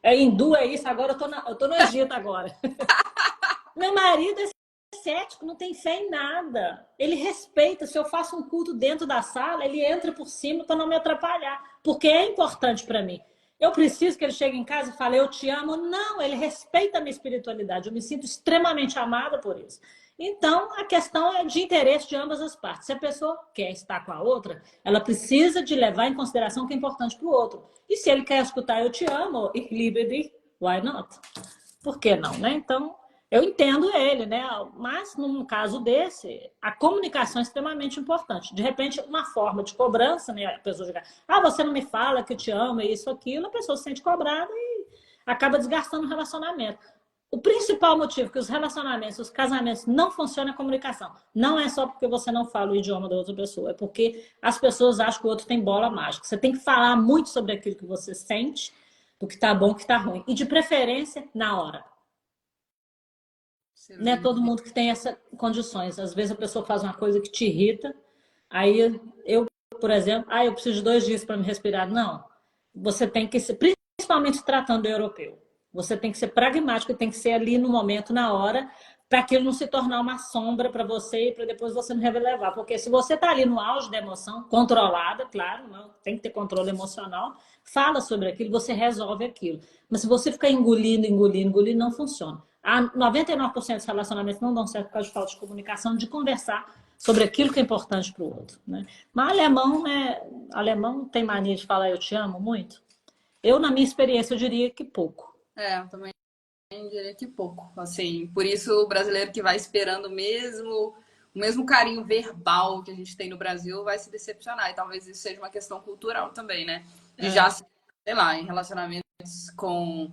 É hindu, é isso, agora eu tô no Egito agora. Meu marido é cético, não tem fé em nada. Ele respeita, se eu faço um culto dentro da sala, ele entra por cima para não me atrapalhar, porque é importante para mim. Eu preciso que ele chegue em casa e fale, eu te amo. Não, ele respeita a minha espiritualidade. Eu me sinto extremamente amada por isso. Então, a questão é de interesse de ambas as partes. Se a pessoa quer estar com a outra, ela precisa de levar em consideração o que é importante para o outro. E se ele quer escutar eu te amo, ich liebe dich, why not? Por que não, né? Então, eu entendo ele, né? Mas, num caso desse, a comunicação é extremamente importante. De repente, uma forma de cobrança, né? A pessoa diga, você não me fala que eu te amo, isso, aquilo, a pessoa se sente cobrada e acaba desgastando o relacionamento. O principal motivo que os relacionamentos, os casamentos não funcionam é a comunicação. Não é só porque você não fala o idioma da outra pessoa, é porque as pessoas acham que o outro tem bola mágica. Você tem que falar muito sobre aquilo que você sente, do que tá bom, do que tá ruim. E de preferência, na hora. Não é todo mundo que tem essas condições. Às vezes a pessoa faz uma coisa que te irrita, aí eu, por exemplo, eu preciso de 2 dias para me respirar. Não. Você tem que ser, principalmente se tratando do europeu, você tem que ser pragmático, tem que ser ali no momento, na hora, para aquilo não se tornar uma sombra para você e para depois você não relevar. Porque se você está ali no auge da emoção, controlada, claro, não, tem que ter controle emocional, fala sobre aquilo, você resolve aquilo. Mas se você ficar engolindo, não funciona. 99% dos relacionamentos não dão certo por causa de falta de comunicação, de conversar sobre aquilo que é importante para o outro. Né? Mas alemão tem mania de falar eu te amo muito. Eu, na minha experiência, eu diria que pouco. Eu também diria que pouco. Assim, por isso o brasileiro que vai esperando o mesmo carinho verbal que a gente tem no Brasil vai se decepcionar. E talvez isso seja uma questão cultural também, né? De já, sei lá, em relacionamentos com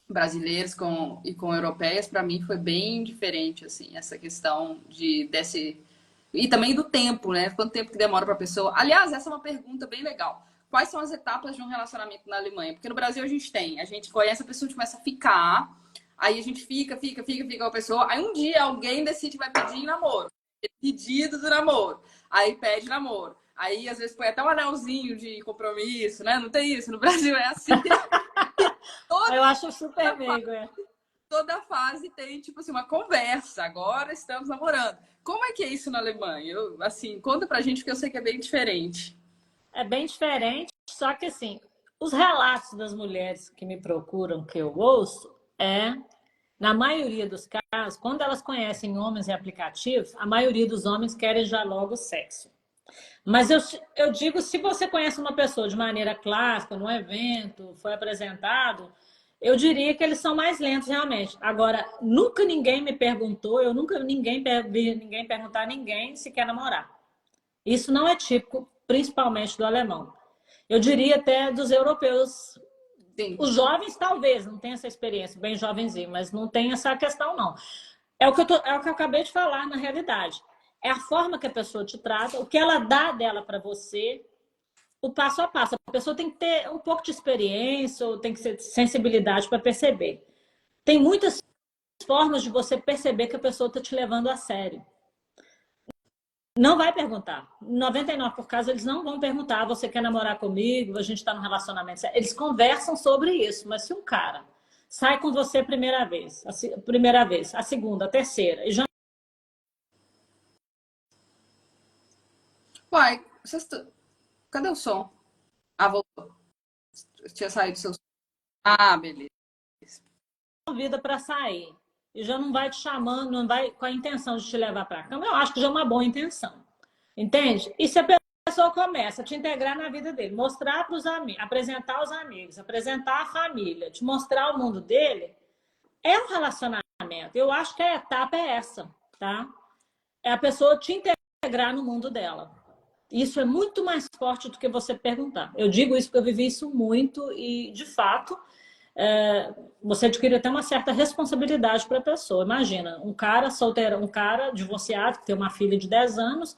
brasileiros e com europeias, para mim foi bem diferente, assim, essa questão desse... E também do tempo, né? Quanto tempo que demora para a pessoa. Aliás, essa é uma pergunta bem legal. Quais são as etapas de um relacionamento na Alemanha? Porque no Brasil a gente conhece a pessoa, a gente começa a ficar, aí a gente fica com a pessoa, aí um dia alguém decide que vai pedir em namoro. Pedido do namoro. Aí pede namoro. Aí às vezes põe até um anelzinho de compromisso, né? Não tem isso. No Brasil é assim. Eu acho super meigo, Toda fase tem, tipo assim, uma conversa. Agora estamos namorando. Como é que é isso na Alemanha? Assim, conta pra gente, porque eu sei que é bem diferente. É bem diferente, só que assim, os relatos das mulheres que me procuram, que eu ouço, na maioria dos casos, quando elas conhecem homens em aplicativos, a maioria dos homens querem já logo sexo. Mas eu digo, se você conhece uma pessoa de maneira clássica, num evento, foi apresentado, eu diria que eles são mais lentos realmente. Agora, nunca ninguém me perguntou, eu nunca vi ninguém perguntar a ninguém se quer namorar. Isso não é típico, principalmente do alemão. Eu diria até dos europeus. Sim. Os jovens talvez não tenham essa experiência, bem jovenzinho, mas não tem essa questão não. É o que eu acabei de falar na realidade. É a forma que a pessoa te trata, o que ela dá dela para você, o passo a passo. A pessoa tem que ter um pouco de experiência, ou tem que ter sensibilidade para perceber. Tem muitas formas de você perceber que a pessoa está te levando a sério. Não vai perguntar. 99 por causa eles não vão perguntar, você quer namorar comigo? A gente está num relacionamento. Eles conversam sobre isso, mas se um cara sai com você a primeira vez, a segunda, a terceira, e já... Uai, cadê o som? Voltou. Tinha saído do seu som. Beleza. Convida para sair e já não vai te chamando, não vai com a intenção de te levar para a cama, eu acho que já é uma boa intenção. Entende? E se a pessoa começa a te integrar na vida dele, mostrar para os amigos, apresentar os amigos, apresentar a família, te mostrar o mundo dele, é um relacionamento. Eu acho que a etapa é essa, tá? É a pessoa te integrar no mundo dela. Isso é muito mais forte do que você perguntar. Eu digo isso porque eu vivi isso muito e, de fato, você adquire até uma certa responsabilidade para a pessoa. Imagina, um cara solteiro, um cara divorciado, que tem uma filha de 10 anos,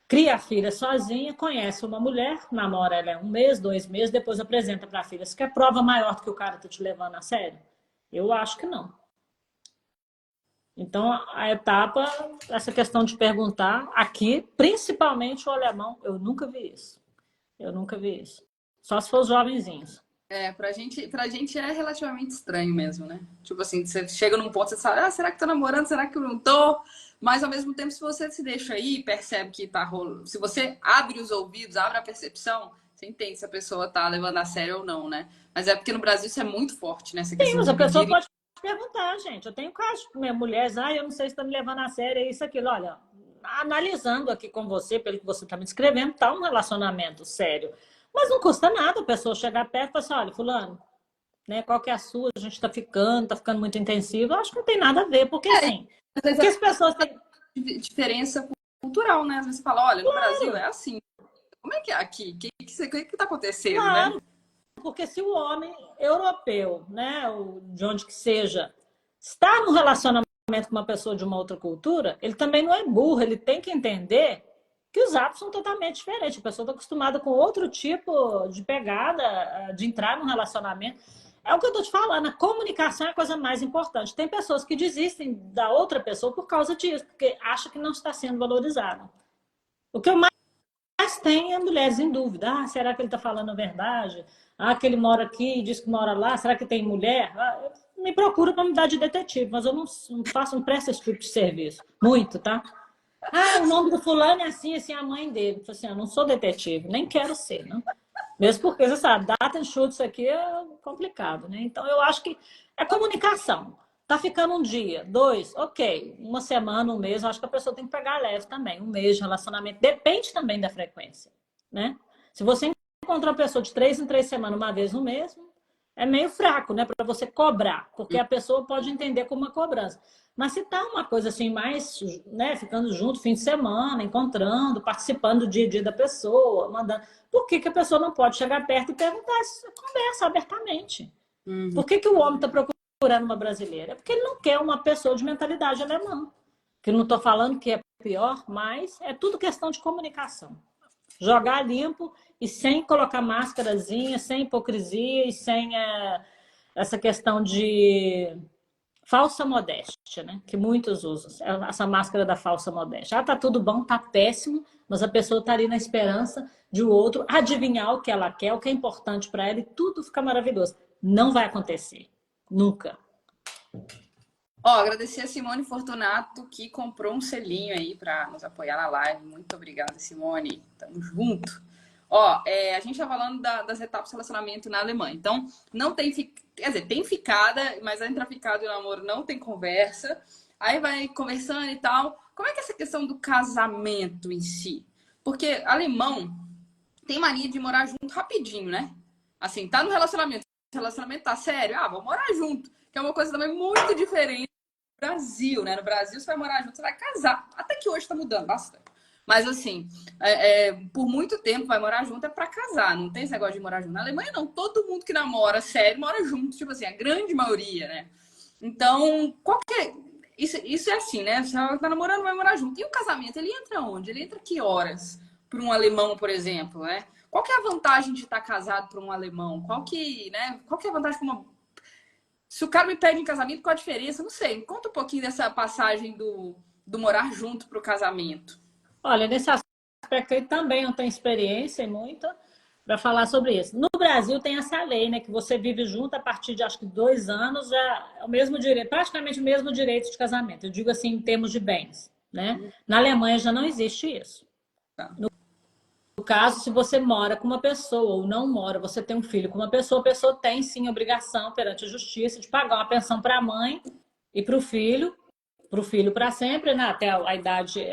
cria a filha sozinha, conhece uma mulher, namora ela 1 mês, 2 meses, depois apresenta para a filha. Você quer prova maior do que o cara tá te levando a sério? Eu acho que não. Então, a etapa, essa questão de perguntar, aqui, principalmente o alemão, eu nunca vi isso. Eu nunca vi isso. Só se for os jovenzinhos. Pra gente é relativamente estranho mesmo, né? Tipo assim, você chega num ponto, você sabe, será que tô namorando? Será que eu não tô? Mas ao mesmo tempo, se você se deixa aí, percebe que tá rolando. Se você abre os ouvidos, abre a percepção, você entende se a pessoa tá levando a sério ou não, né? Mas é porque no Brasil isso é muito forte, né? Essa Sim, questão mas de a pessoa dividir. pode perguntar, gente. Eu tenho casos com minha mulher, eu não sei se está me levando a sério, é isso, aquilo. Olha, analisando aqui com você, pelo que você está me descrevendo, tá um relacionamento sério. Mas não custa nada a pessoa chegar perto e falar assim, olha, fulano, né, qual que é a sua? A gente está ficando muito intensivo. Eu acho que não tem nada a ver, porque É, assim, às vezes porque as pessoas têm... diferença cultural, né? Às vezes você fala, olha, no Brasil é assim. Como é que é aqui? O que tá acontecendo, né? Claro, porque se o homem europeu, né, de onde que seja, está num relacionamento com uma pessoa de uma outra cultura, ele também não é burro, ele tem que entender que os hábitos são totalmente diferentes. A pessoa está acostumada com outro tipo de pegada, de entrar num relacionamento. É o que eu estou te falando, a comunicação é a coisa mais importante. Tem pessoas que desistem da outra pessoa por causa disso, porque acham que não está sendo valorizada. O que eu mas tem mulheres em dúvida. Será que ele está falando a verdade? Que ele mora aqui e diz que mora lá. Será que tem mulher? Me procura para me dar de detetive, mas eu não faço, não presto esse tipo de serviço. Muito, tá? O nome do fulano é assim, assim, a mãe dele. Eu assim, eu não sou detetive, nem quero ser, não. Mesmo porque, você sabe, data enxuta isso aqui é complicado, né? Então, eu acho que é comunicação. Tá ficando um dia, dois, ok. Uma semana, um mês, eu acho que a pessoa tem que pegar leve também. Um mês de relacionamento. Depende também da frequência, né? Se você encontra uma pessoa de 3 em 3 semanas, uma vez no mês, é meio fraco, né? Para você cobrar, porque a pessoa pode entender como uma cobrança. Mas se tá uma coisa assim, mais, né, ficando junto fim de semana, encontrando, participando do dia a dia da pessoa, mandando. Por que que a pessoa não pode chegar perto e perguntar? Conversa abertamente. Uhum. Por que que o homem está procurando uma brasileira? É porque ele não quer uma pessoa de mentalidade alemã. Que eu não estou falando que é pior, mas é tudo questão de comunicação. Jogar limpo e sem colocar máscarazinha, sem hipocrisia e sem essa questão de falsa modéstia, né? Que muitos usam. Essa máscara da falsa modéstia. Tá tudo bom, tá péssimo, mas a pessoa tá ali na esperança de o outro adivinhar o que ela quer, o que é importante para ela e tudo fica maravilhoso. Não vai acontecer. Nunca. Agradecer a Simone Fortunato que comprou um selinho aí para nos apoiar na live. Muito obrigada, Simone. Tamo junto. A gente tá falando das etapas do relacionamento na Alemanha. Então, não tem... Quer dizer, tem ficada, mas entre a ficada e o namoro não tem conversa. Aí vai conversando e tal. Como é que é essa questão do casamento em si? Porque alemão tem mania de morar junto rapidinho, né? Assim, tá no relacionamento. O relacionamento tá sério? Vamos morar junto. Que é uma coisa também muito diferente do Brasil, né? No Brasil, você vai morar junto, você vai casar. Até que hoje tá mudando bastante. Mas assim, por muito tempo vai morar junto é pra casar. Não tem esse negócio de morar junto. Na Alemanha, não. Todo mundo que namora sério mora junto. Tipo assim, a grande maioria, né? Então, qual que é... Isso é assim, né? Você tá namorando, vai morar junto. E o casamento, ele entra onde? Ele entra que horas? Para um alemão, por exemplo, né? Qual que é a vantagem de estar casado para um alemão? Qual que é a vantagem para uma... Se o cara me pede em casamento, qual a diferença? Não sei. Conta um pouquinho dessa passagem do morar junto para o casamento. Olha, nesse aspecto aí também eu tenho experiência e muita para falar sobre isso. No Brasil tem essa lei, né, que você vive junto a partir de acho que 2 anos, é o mesmo direito, praticamente o mesmo direito de casamento. Eu digo assim em termos de bens, né? Na Alemanha já não existe isso. Tá. No caso, se você mora com uma pessoa ou não mora, você tem um filho com uma pessoa, a pessoa tem sim obrigação perante a justiça de pagar uma pensão para a mãe e para o filho para sempre, né? Até a idade,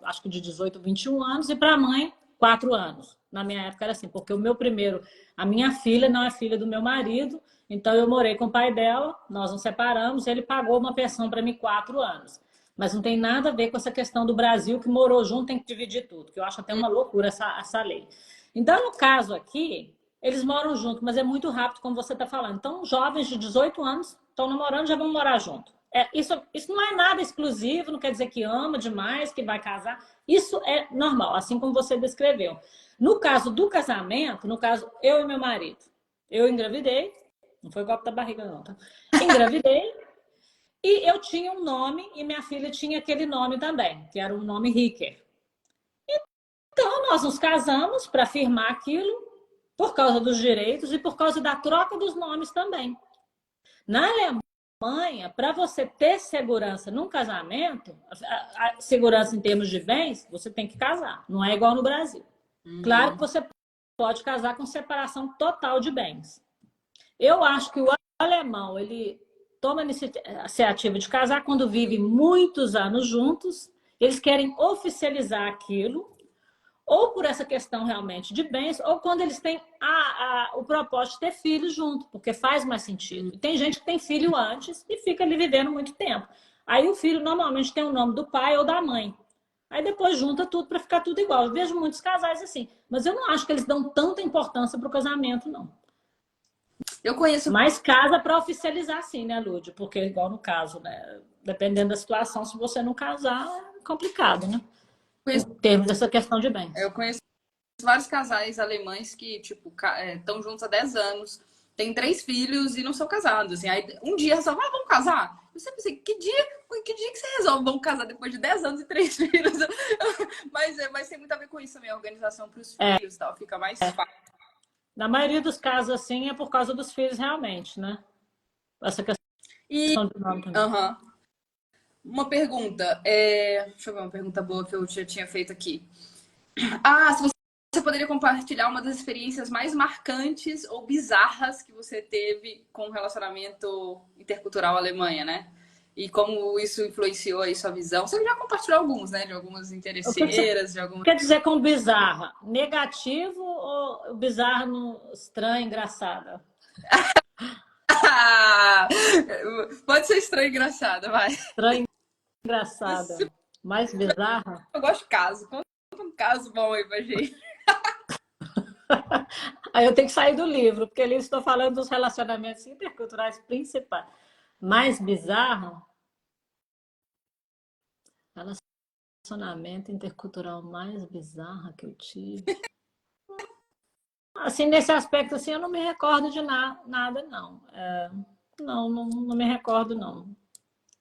acho que de 18, 21 anos, e para a mãe, 4 anos. Na minha época era assim, porque a minha filha não é filha do meu marido, então eu morei com o pai dela, nós nos separamos, ele pagou uma pensão para mim 4 anos. Mas não tem nada a ver com essa questão do Brasil, que morou junto, tem que dividir tudo, que eu acho até uma loucura essa lei. Então, no caso aqui, eles moram junto, mas é muito rápido, como você está falando. Então, jovens de 18 anos estão namorando, já vão morar junto. Isso não é nada exclusivo, não quer dizer que ama demais, que vai casar. Isso é normal, assim como você descreveu. No caso do casamento, no caso, eu e meu marido, eu engravidei, não foi golpe da barriga não, tá? Engravidei, E eu tinha um nome e minha filha tinha aquele nome também, que era um nome Ricker. Então, nós nos casamos para firmar aquilo por causa dos direitos e por causa da troca dos nomes também. Na Alemanha, para você ter segurança num casamento, a segurança em termos de bens, você tem que casar. Não é igual no Brasil. Claro que você pode casar com separação total de bens. Eu acho que o alemão, ele toma a iniciativa de casar quando vive muitos anos juntos, eles querem oficializar aquilo, ou por essa questão realmente de bens, ou quando eles têm o propósito de ter filhos junto, porque faz mais sentido. Tem gente que tem filho antes e fica ali vivendo muito tempo. Aí o filho normalmente tem o nome do pai ou da mãe. Aí depois junta tudo para ficar tudo igual. Eu vejo muitos casais assim, mas eu não acho que eles dão tanta importância para o casamento, não. Eu conheço. Mas casa para oficializar sim, né, Lúdia? Porque igual no caso, né? Dependendo da situação, se você não casar, é complicado, né? Em termos dessa questão de bens. Eu conheço vários casais alemães que, tipo, estão juntos há 10 anos, têm 3 filhos e não são casados. Assim, aí um dia resolve, vamos casar? Eu sempre pensei, que dia que você resolve vamos casar depois de 10 anos e 3 filhos? mas tem muito a ver com isso também, a organização para os filhos e tal, fica mais fácil. Na maioria dos casos, assim, é por causa dos filhos realmente, né? Essa questão do nome também. Uma pergunta, deixa eu ver uma pergunta boa que eu já tinha feito aqui. Se você poderia compartilhar uma das experiências mais marcantes ou bizarras que você teve com o relacionamento intercultural Alemanha, né? E como isso influenciou aí sua visão. Você já compartilhou alguns, né? De algumas interesseiras, de algumas... Quer dizer com bizarra? Negativo ou bizarro no estranho, engraçada? Pode ser estranho e engraçada, vai. Estranho e engraçada. Mais bizarra? Eu gosto de caso. Conta um caso bom aí pra gente. Aí eu tenho que sair do livro, porque ali estou falando dos relacionamentos interculturais principais. Mais bizarro? Relacionamento intercultural mais bizarro que eu tive. Assim, nesse aspecto, assim, eu não me recordo de nada, não. Não me recordo, não.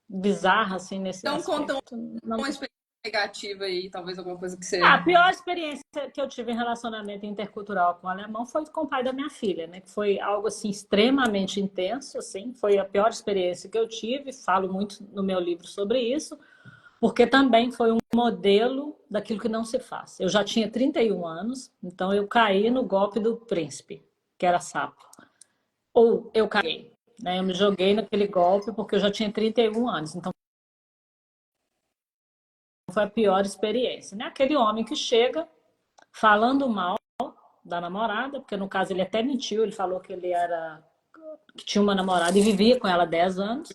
Bizarra, assim, nesse aspecto. Então, conta uma experiência negativa aí, talvez alguma coisa que você... A pior experiência que eu tive em relacionamento intercultural com o alemão foi com o pai da minha filha, né? Que foi algo, assim, extremamente intenso, assim. Foi a pior experiência que eu tive. Falo muito no meu livro sobre isso. Porque também foi um modelo daquilo que não se faz. Eu já tinha 31 anos, então eu caí no golpe do príncipe, que era sapo. Ou eu caí, né? Eu me joguei naquele golpe porque eu já tinha 31 anos. Então foi a pior experiência, né? Aquele homem que chega falando mal da namorada, porque no caso ele até mentiu, ele falou que que tinha uma namorada e vivia com ela há 10 anos.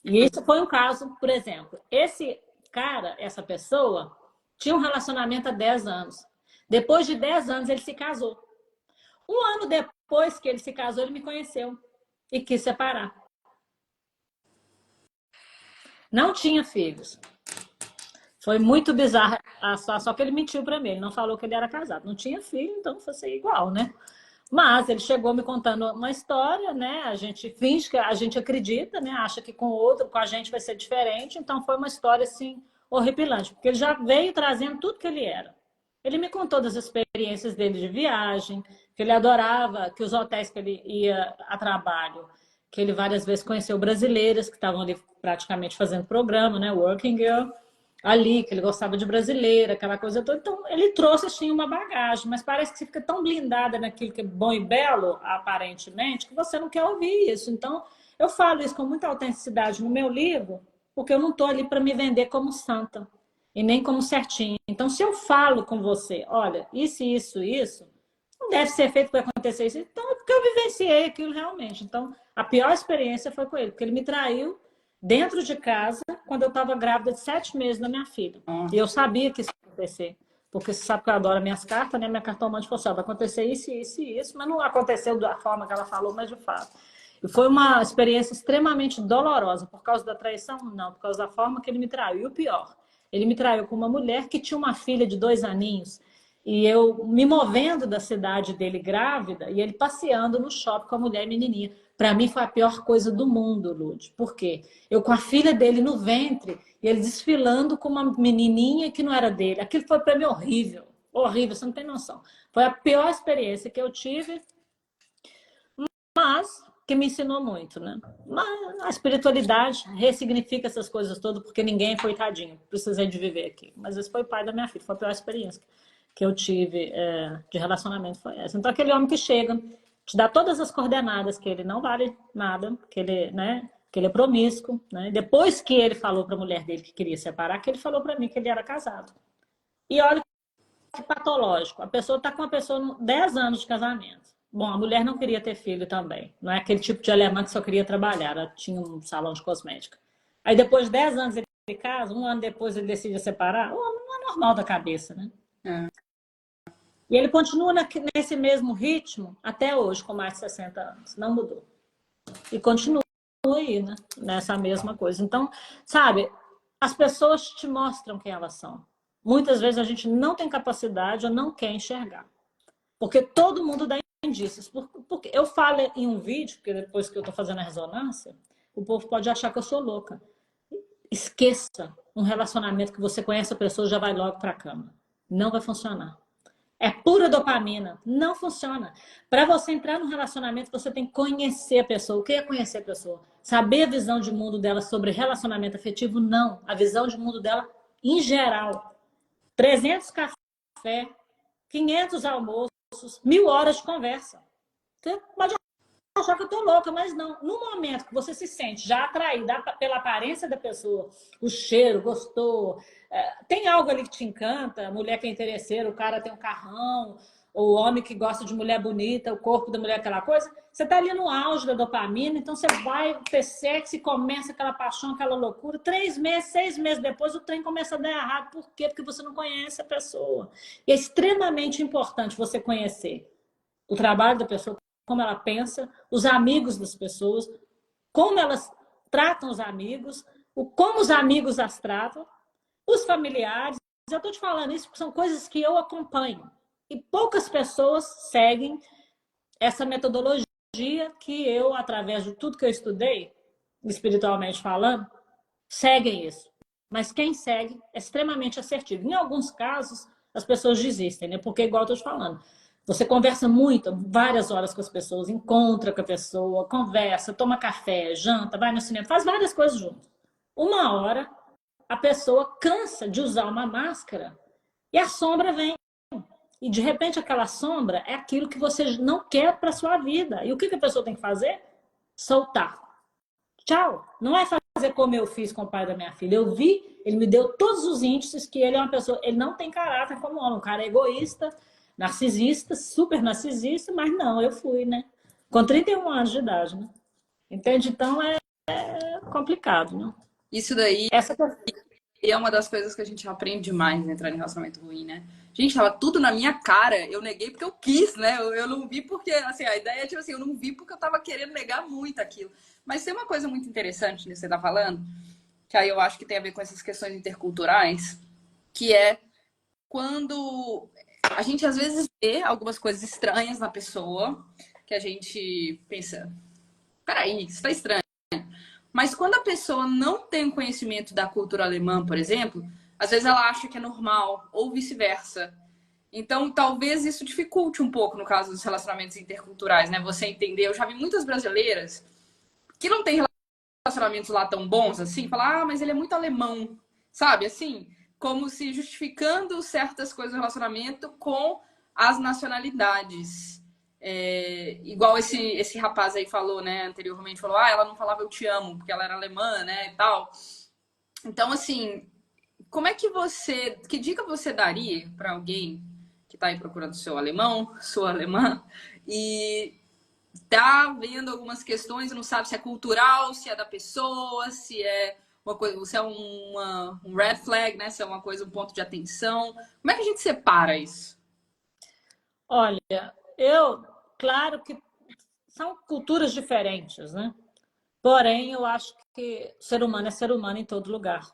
E isso foi um caso, por exemplo, esse cara, essa pessoa, tinha um relacionamento há 10 anos. Depois de 10 anos, ele se casou. Um ano depois que ele se casou, ele me conheceu e quis separar. Não tinha filhos. Foi muito bizarro, só que ele mentiu para mim, ele não falou que ele era casado. Não tinha filho, então fosse igual, né? Mas ele chegou me contando uma história, né? A gente finge que a gente acredita, né? Acha que com o outro, com a gente vai ser diferente. Então foi uma história assim horripilante, porque ele já veio trazendo tudo que ele era. Ele me contou das experiências dele de viagem, que ele adorava, que os hotéis que ele ia a trabalho, que ele várias vezes conheceu brasileiras que estavam ali praticamente fazendo programa, né? Working Girl. Ali, que ele gostava de brasileira, aquela coisa toda. Então, ele trouxe, assim, uma bagagem, mas parece que você fica tão blindada naquilo que é bom e belo, aparentemente, que você não quer ouvir isso. Então, eu falo isso com muita autenticidade no meu livro, porque eu não estou ali para me vender como santa, e nem como certinha. Então, se eu falo com você, olha, isso, não deve ser feito para acontecer isso, então é porque eu vivenciei aquilo realmente. Então, a pior experiência foi com ele, porque ele me traiu dentro de casa, quando eu estava grávida de 7 meses da minha filha. E eu sabia que isso ia acontecer. Porque você sabe que eu adoro minhas cartas, né? Minha cartomante falou assim, vai acontecer isso, mas não aconteceu da forma que ela falou, mas de fato. E foi uma experiência extremamente dolorosa. Por causa da traição? Não, por causa da forma que ele me traiu. E o pior, ele me traiu com uma mulher que tinha uma filha de 2 aninhos. E eu me movendo da cidade dele grávida e ele passeando no shopping com a mulher menininha. Para mim foi a pior coisa do mundo, Lud. Por quê? Eu com a filha dele no ventre e ele desfilando com uma menininha que não era dele. Aquilo foi para mim horrível. Horrível, você não tem noção. Foi a pior experiência que eu tive, mas que me ensinou muito, né? Mas a espiritualidade ressignifica essas coisas todas, porque ninguém foi tadinho. Precisei de viver aqui. Mas esse foi o pai da minha filha, foi a pior experiência que eu tive de relacionamento foi essa. Então, aquele homem que chega, te dá todas as coordenadas, que ele não vale nada, que ele, né, que ele é promíscuo, né? Depois que ele falou para a mulher dele que queria separar, que ele falou para mim que ele era casado. E olha que patológico, a pessoa está com a pessoa 10 anos de casamento. Bom, a mulher não queria ter filho também. Não é aquele tipo de alemã que só queria trabalhar, ela tinha um salão de cosmética. Aí depois de 10 anos ele casa, um ano depois ele decide separar. Não é normal da cabeça, né? É. E ele continua nesse mesmo ritmo até hoje, com mais de 60 anos. Não mudou. E continua aí, né? Nessa mesma coisa. Então, sabe, as pessoas te mostram quem elas são. Muitas vezes a gente não tem capacidade ou não quer enxergar. Porque todo mundo dá indícios. Porque eu falo em um vídeo, porque depois que eu estou fazendo a ressonância, o povo pode achar que eu sou louca. Esqueça um relacionamento que você conhece a pessoa e já vai logo para a cama. Não vai funcionar. É pura dopamina. Não funciona. Para você entrar num relacionamento, você tem que conhecer a pessoa. O que é conhecer a pessoa? Saber a visão de mundo dela sobre relacionamento afetivo? Não. A visão de mundo dela em geral. 300 café, 500 almoços, 1000 horas de conversa. Você pode achar que eu tô louca, mas não. No momento que você se sente já atraída pela aparência da pessoa, o cheiro, gostou, tem algo ali que te encanta, a mulher que é interesseira, o cara tem um carrão, o homem que gosta de mulher bonita, o corpo da mulher, aquela coisa, você tá ali no auge da dopamina, então você vai ter sexo e começa aquela paixão, aquela loucura. 3 meses, 6 meses depois, o trem começa a dar errado. Por quê? Porque você não conhece a pessoa. E é extremamente importante você conhecer o trabalho da pessoa, como ela pensa, os amigos das pessoas, como elas tratam os amigos, como os amigos as tratam, os familiares. Eu estou te falando isso porque são coisas que eu acompanho. E poucas pessoas seguem essa metodologia que eu, através de tudo que eu estudei, espiritualmente falando, seguem isso. Mas quem segue é extremamente assertivo. Em alguns casos, as pessoas desistem, né? Porque, igual eu estou te falando, você conversa muito, várias horas com as pessoas, encontra com a pessoa, conversa, toma café, janta, vai no cinema, faz várias coisas junto. Uma hora, a pessoa cansa de usar uma máscara e a sombra vem. E, de repente, aquela sombra é aquilo que você não quer para sua vida. E o que a pessoa tem que fazer? Soltar. Tchau. Não é fazer como eu fiz com o pai da minha filha. Eu vi, ele me deu todos os índices que ele é uma pessoa, ele não tem caráter como homem, um cara egoísta, narcisista, super narcisista, mas não, eu fui, né? Com 31 anos de idade, né? Entende? Então é complicado, né? Isso daí Essa é uma das coisas que a gente aprende demais em entrar em relacionamento ruim, né? Gente, tava tudo na minha cara. Eu neguei porque eu quis, né? Eu não vi porque, assim, a ideia é tipo assim, eu não vi porque eu tava querendo negar muito aquilo. Mas tem uma coisa muito interessante que você tá falando, que aí eu acho que tem a ver com essas questões interculturais, que é quando a gente às vezes vê algumas coisas estranhas na pessoa, que a gente pensa, peraí, isso tá estranho. Mas quando a pessoa não tem conhecimento da cultura alemã, por exemplo, às vezes ela acha que é normal, ou vice-versa. Então, talvez isso dificulte um pouco no caso dos relacionamentos interculturais, né? Você entender. Eu já vi muitas brasileiras que não têm relacionamentos lá tão bons assim, falar, ah, mas ele é muito alemão, sabe? Assim, como se justificando certas coisas do relacionamento com as nacionalidades. Igual esse rapaz aí falou, né, anteriormente, falou, ah, ela não falava eu te amo, porque ela era alemã, né, e tal. Então, assim, como é que que dica você daria para alguém que está aí procurando seu alemão, sua alemã, e tá vendo algumas questões e não sabe se é cultural, se é da pessoa, se é uma coisa, se é um red flag, né, se é uma coisa, um ponto de atenção. Como é que a gente separa isso? olha, claro que são culturas diferentes, né? Porém, eu acho que ser humano é ser humano em todo lugar.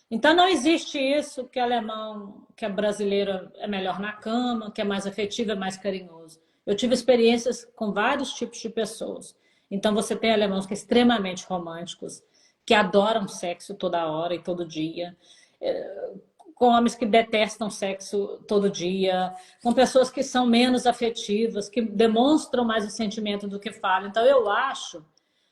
Então não existe isso que alemão, que a brasileira é melhor na cama, que é mais afetivo, é mais carinhoso. Eu tive experiências com vários tipos de pessoas. Então você tem alemãos que são extremamente românticos, que adoram sexo toda hora e todo dia, com homens que detestam sexo todo dia, com pessoas que são menos afetivas, que demonstram mais o sentimento do que falam. Então eu acho,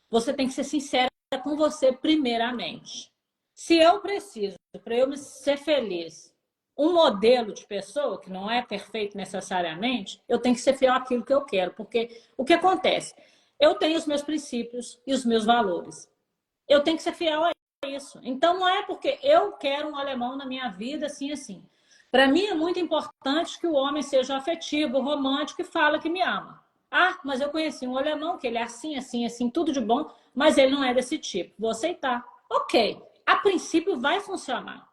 você tem que ser sincera com você primeiramente. Se eu preciso, para eu ser feliz, um modelo de pessoa, que não é perfeito necessariamente, eu tenho que ser fiel àquilo que eu quero. Porque o que acontece? Eu tenho os meus princípios e os meus valores. Eu tenho que ser fiel a isso. Então, não é porque eu quero um alemão na minha vida, assim, assim. Para mim, é muito importante que o homem seja afetivo, romântico e fala que me ama. Ah, mas eu conheci um alemão que ele é assim, assim, assim, tudo de bom, mas ele não é desse tipo. Vou aceitar. Ok. A princípio vai funcionar,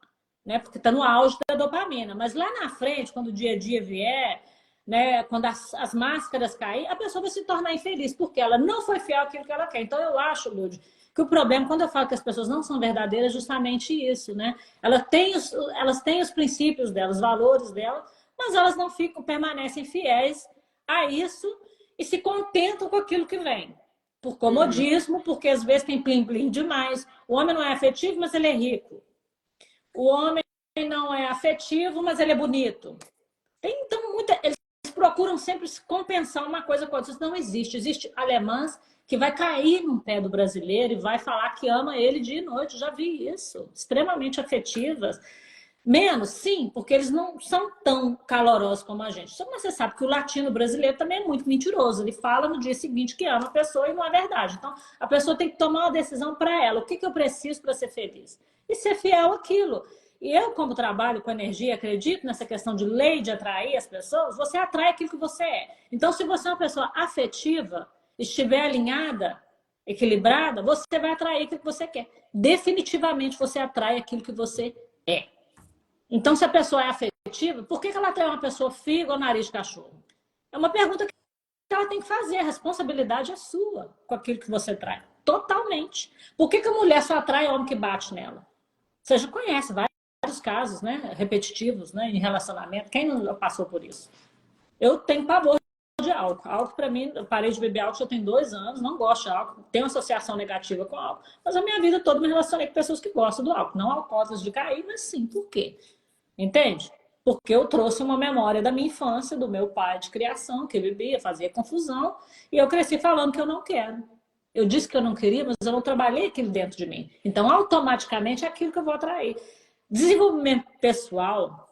né? Porque está no auge da dopamina. Mas lá na frente, quando o dia a dia vier, né? Quando as máscaras caírem, a pessoa vai se tornar infeliz, porque ela não foi fiel àquilo que ela quer. Então, eu acho, Lud, que o problema, quando eu falo que as pessoas não são verdadeiras, é justamente isso, né? Elas têm os princípios delas, os valores delas, mas elas não ficam, permanecem fiéis a isso e se contentam com aquilo que vem. Por Uhum. comodismo, porque às vezes tem plim-plim demais. O homem não é afetivo, mas ele é rico. O homem não é afetivo, mas ele é bonito. Então, eles procuram sempre se compensar uma coisa com a outra. Isso não existe. Existe alemãs que vai cair no pé do brasileiro e vai falar que ama ele dia e noite. Já vi isso. Extremamente afetivas. Menos, sim, porque eles não são tão calorosos como a gente. Só que você sabe que o latino brasileiro também é muito mentiroso. Ele fala no dia seguinte que ama a pessoa e não é verdade. Então, a pessoa tem que tomar uma decisão para ela. O que eu preciso para ser feliz? E ser fiel àquilo. E eu, como trabalho com energia, acredito nessa questão de lei de atrair as pessoas, você atrai aquilo que você é. Então, se você é uma pessoa afetiva, estiver alinhada, equilibrada, você vai atrair aquilo que você quer. Definitivamente você atrai aquilo que você é. Então, se a pessoa é afetiva, por que ela atrai uma pessoa fria ou nariz de cachorro? É uma pergunta que ela tem que fazer. A responsabilidade é sua com aquilo que você traz. Totalmente. Por que a mulher só atrai homem que bate nela? Você já conhece vários casos, né, repetitivos, né, em relacionamento. Quem não passou por isso? Eu tenho pavor de álcool. Álcool, para mim, eu parei de beber álcool já tem 2 anos, não gosto de álcool, tenho associação negativa com álcool. Mas a minha vida toda me relacionei com pessoas que gostam do álcool. Não alcoólatras de cair, mas sim, por quê? Entende? Porque eu trouxe uma memória da minha infância, do meu pai de criação, que bebia, fazia confusão, e eu cresci falando que eu não quero. Eu disse que eu não queria, mas eu não trabalhei aquilo dentro de mim. Então, automaticamente, é aquilo que eu vou atrair. Desenvolvimento pessoal,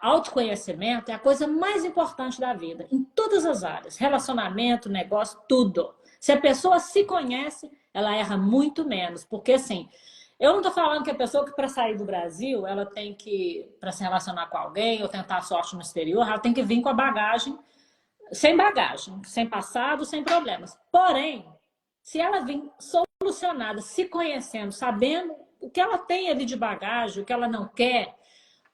autoconhecimento é a coisa mais importante da vida, em todas as áreas. Relacionamento, negócio, tudo. Se a pessoa se conhece, ela erra muito menos. Porque, assim, eu não estou falando que a pessoa que para sair do Brasil, ela tem que, para se relacionar com alguém ou tentar a sorte no exterior, ela tem que vir com a bagagem, sem passado, sem problemas. Porém, se ela vir solucionada, se conhecendo, sabendo o que ela tem ali de bagagem, o que ela não quer,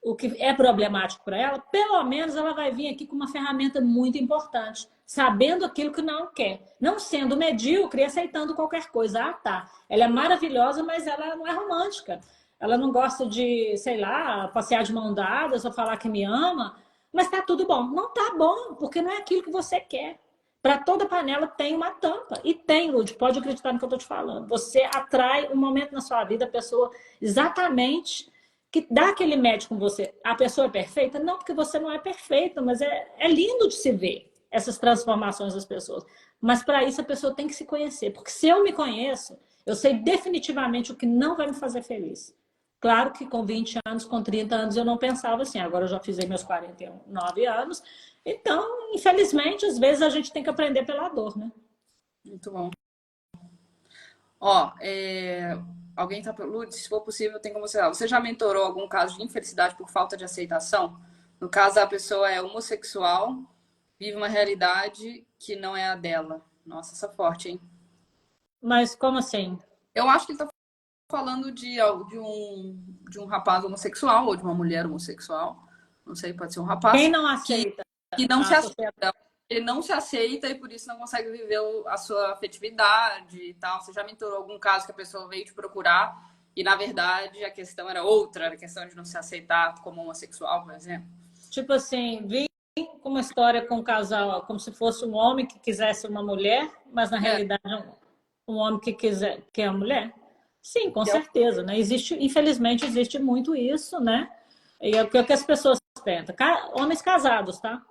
o que é problemático para ela, pelo menos ela vai vir aqui com uma ferramenta muito importante, sabendo aquilo que não quer, não sendo medíocre e aceitando qualquer coisa. Ah, tá, ela é maravilhosa, mas ela não é romântica. Ela não gosta de, sei lá, passear de mão dada, só falar que me ama, mas tá tudo bom. Não tá bom, porque não é aquilo que você quer. Para toda panela tem uma tampa. E tem, Lud, pode acreditar no que eu estou te falando. Você atrai um momento na sua vida, a pessoa exatamente que dá aquele match com você. A pessoa é perfeita? Não, porque você não é perfeita, mas é lindo de se ver essas transformações das pessoas. Mas para isso a pessoa tem que se conhecer. Porque se eu me conheço, eu sei definitivamente o que não vai me fazer feliz. Claro que com 20 anos, com 30 anos, eu não pensava assim. Agora eu já fiz aí meus 49 anos. Então, infelizmente, às vezes a gente tem que aprender pela dor, né? Muito bom. Ó, alguém tá Lud, se for possível, tem como você. Você já mentorou algum caso de infelicidade por falta de aceitação? No caso, a pessoa é homossexual, vive uma realidade que não é a dela. Nossa, essa é forte, hein? Mas como assim? Eu acho que ele tá falando de um rapaz homossexual ou de uma mulher homossexual. Não sei, pode ser um Quem rapaz não que, aceita que não se a aceita. sociedade? Ele não se aceita e por isso não consegue viver a sua afetividade e tal. Você já mentorou algum caso que a pessoa veio te procurar e na verdade a questão era outra, a questão de não se aceitar como homossexual, por exemplo? Tipo assim, vim com uma história com um casal, como se fosse um homem que quisesse uma mulher, mas na É, realidade é um homem que quiser que é a mulher? Sim, com que é o- certeza, né? Existe, infelizmente, existe muito isso, né? E é o que as pessoas pensam. Homens casados, tá?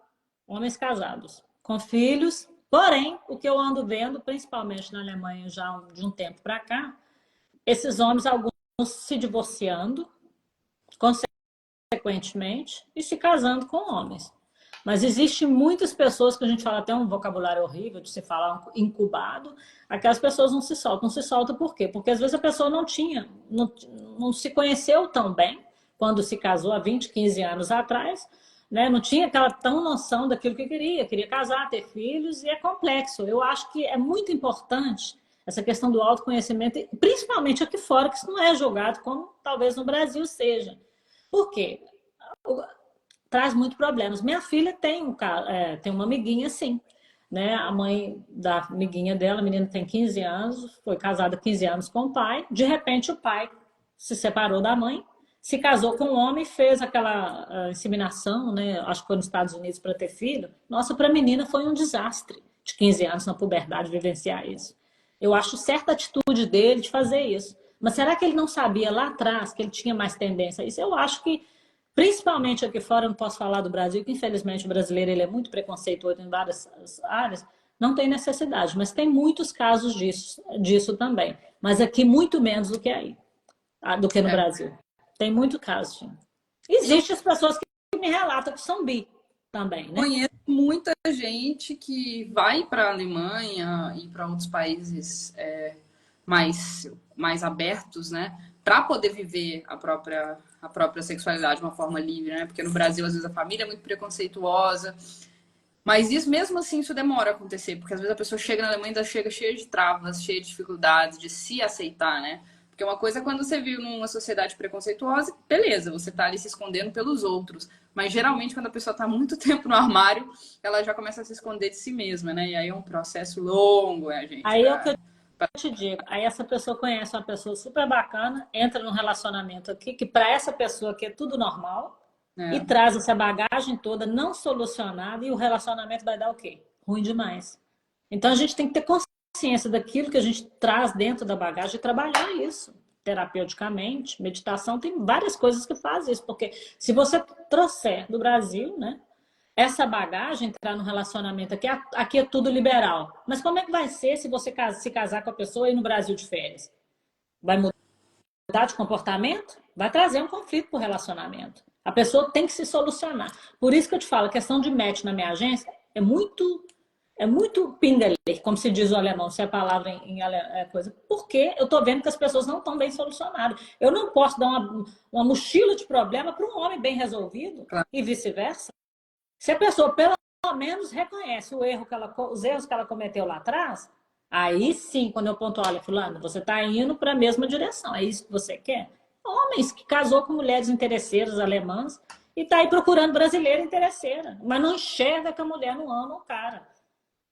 Homens casados, com filhos. Porém, o que eu ando vendo, principalmente na Alemanha já de um tempo para cá, esses homens, alguns se divorciando, consequentemente, e se casando com homens. Mas existe muitas pessoas que a gente fala até um vocabulário horrível de se falar incubado, aquelas pessoas não se soltam. Não se soltam por quê? Porque às vezes a pessoa não se conheceu tão bem quando se casou há 20, 15 anos atrás, né? Não tinha aquela tão noção daquilo que queria casar, ter filhos, e é complexo. Eu acho que é muito importante essa questão do autoconhecimento, principalmente aqui fora, que isso não é julgado como talvez no Brasil seja. Por quê? Traz muitos problemas. Minha filha tem uma amiguinha assim, né? A mãe da amiguinha dela, a menina tem 15 anos, foi casada 15 anos com o pai. De repente, o pai se separou da mãe, se casou com um homem, fez aquela inseminação, né? Acho que foi nos Estados Unidos para ter filho. Nossa, para a menina foi um desastre de 15 anos na puberdade vivenciar isso. Eu acho certa atitude dele de fazer isso. Mas será que ele não sabia lá atrás que ele tinha mais tendência a isso? Eu acho que principalmente aqui fora, eu não posso falar do Brasil, que infelizmente o brasileiro ele é muito preconceituoso em várias áreas, não tem necessidade, mas tem muitos casos disso também. Mas aqui muito menos do que aí, do que no é. Brasil. Tem muito caso, sim. E eu Existem as pessoas que me relatam que são bi também, né? conheço muita gente que vai para a Alemanha e para outros países mais abertos, né? Para poder viver a própria sexualidade de uma forma livre, né? Porque no Brasil, às vezes, a família é muito preconceituosa. Mas isso, mesmo assim, isso demora a acontecer. Porque às vezes a pessoa chega na Alemanha e ainda chega cheia de travas, cheia de dificuldades, de se aceitar, né? Porque uma coisa é quando você vive numa sociedade preconceituosa, beleza, você tá ali se escondendo pelos outros. Mas geralmente, quando a pessoa tá muito tempo no armário, ela já começa a se esconder de si mesma, né? E aí é um processo longo, gente, Aí é o que pra... eu te digo. Aí essa pessoa conhece uma pessoa super bacana, entra num relacionamento aqui, que para essa pessoa aqui é tudo normal, e É, traz essa bagagem toda não solucionada, e o relacionamento vai dar o quê? Ruim demais. Então a gente tem que ter consciência daquilo que a gente traz dentro da bagagem e trabalhar isso terapeuticamente. Meditação tem várias coisas que fazem isso, porque se você trouxer do Brasil, né? Essa bagagem, entrar no relacionamento aqui é tudo liberal. Mas como é que vai ser se você se casar com a pessoa e ir no Brasil de férias? Vai mudar de comportamento? Vai trazer um conflito para o relacionamento. A pessoa tem que se solucionar. Por isso que eu te falo, a questão de match na minha agência é muito pingali, como se diz o alemão, se a palavra é coisa. Porque eu estou vendo que as pessoas não estão bem solucionadas. Eu não posso dar uma mochila de problema para um homem bem resolvido claro. e vice-versa. Se a pessoa pelo menos reconhece os erros que ela cometeu lá atrás, aí sim, quando eu ponto, olha, fulano, você está indo para a mesma direção, é isso que você quer? Homens que casou com mulheres interesseiras alemãs e está aí procurando brasileira interesseira, mas não enxerga que a mulher não ama o cara.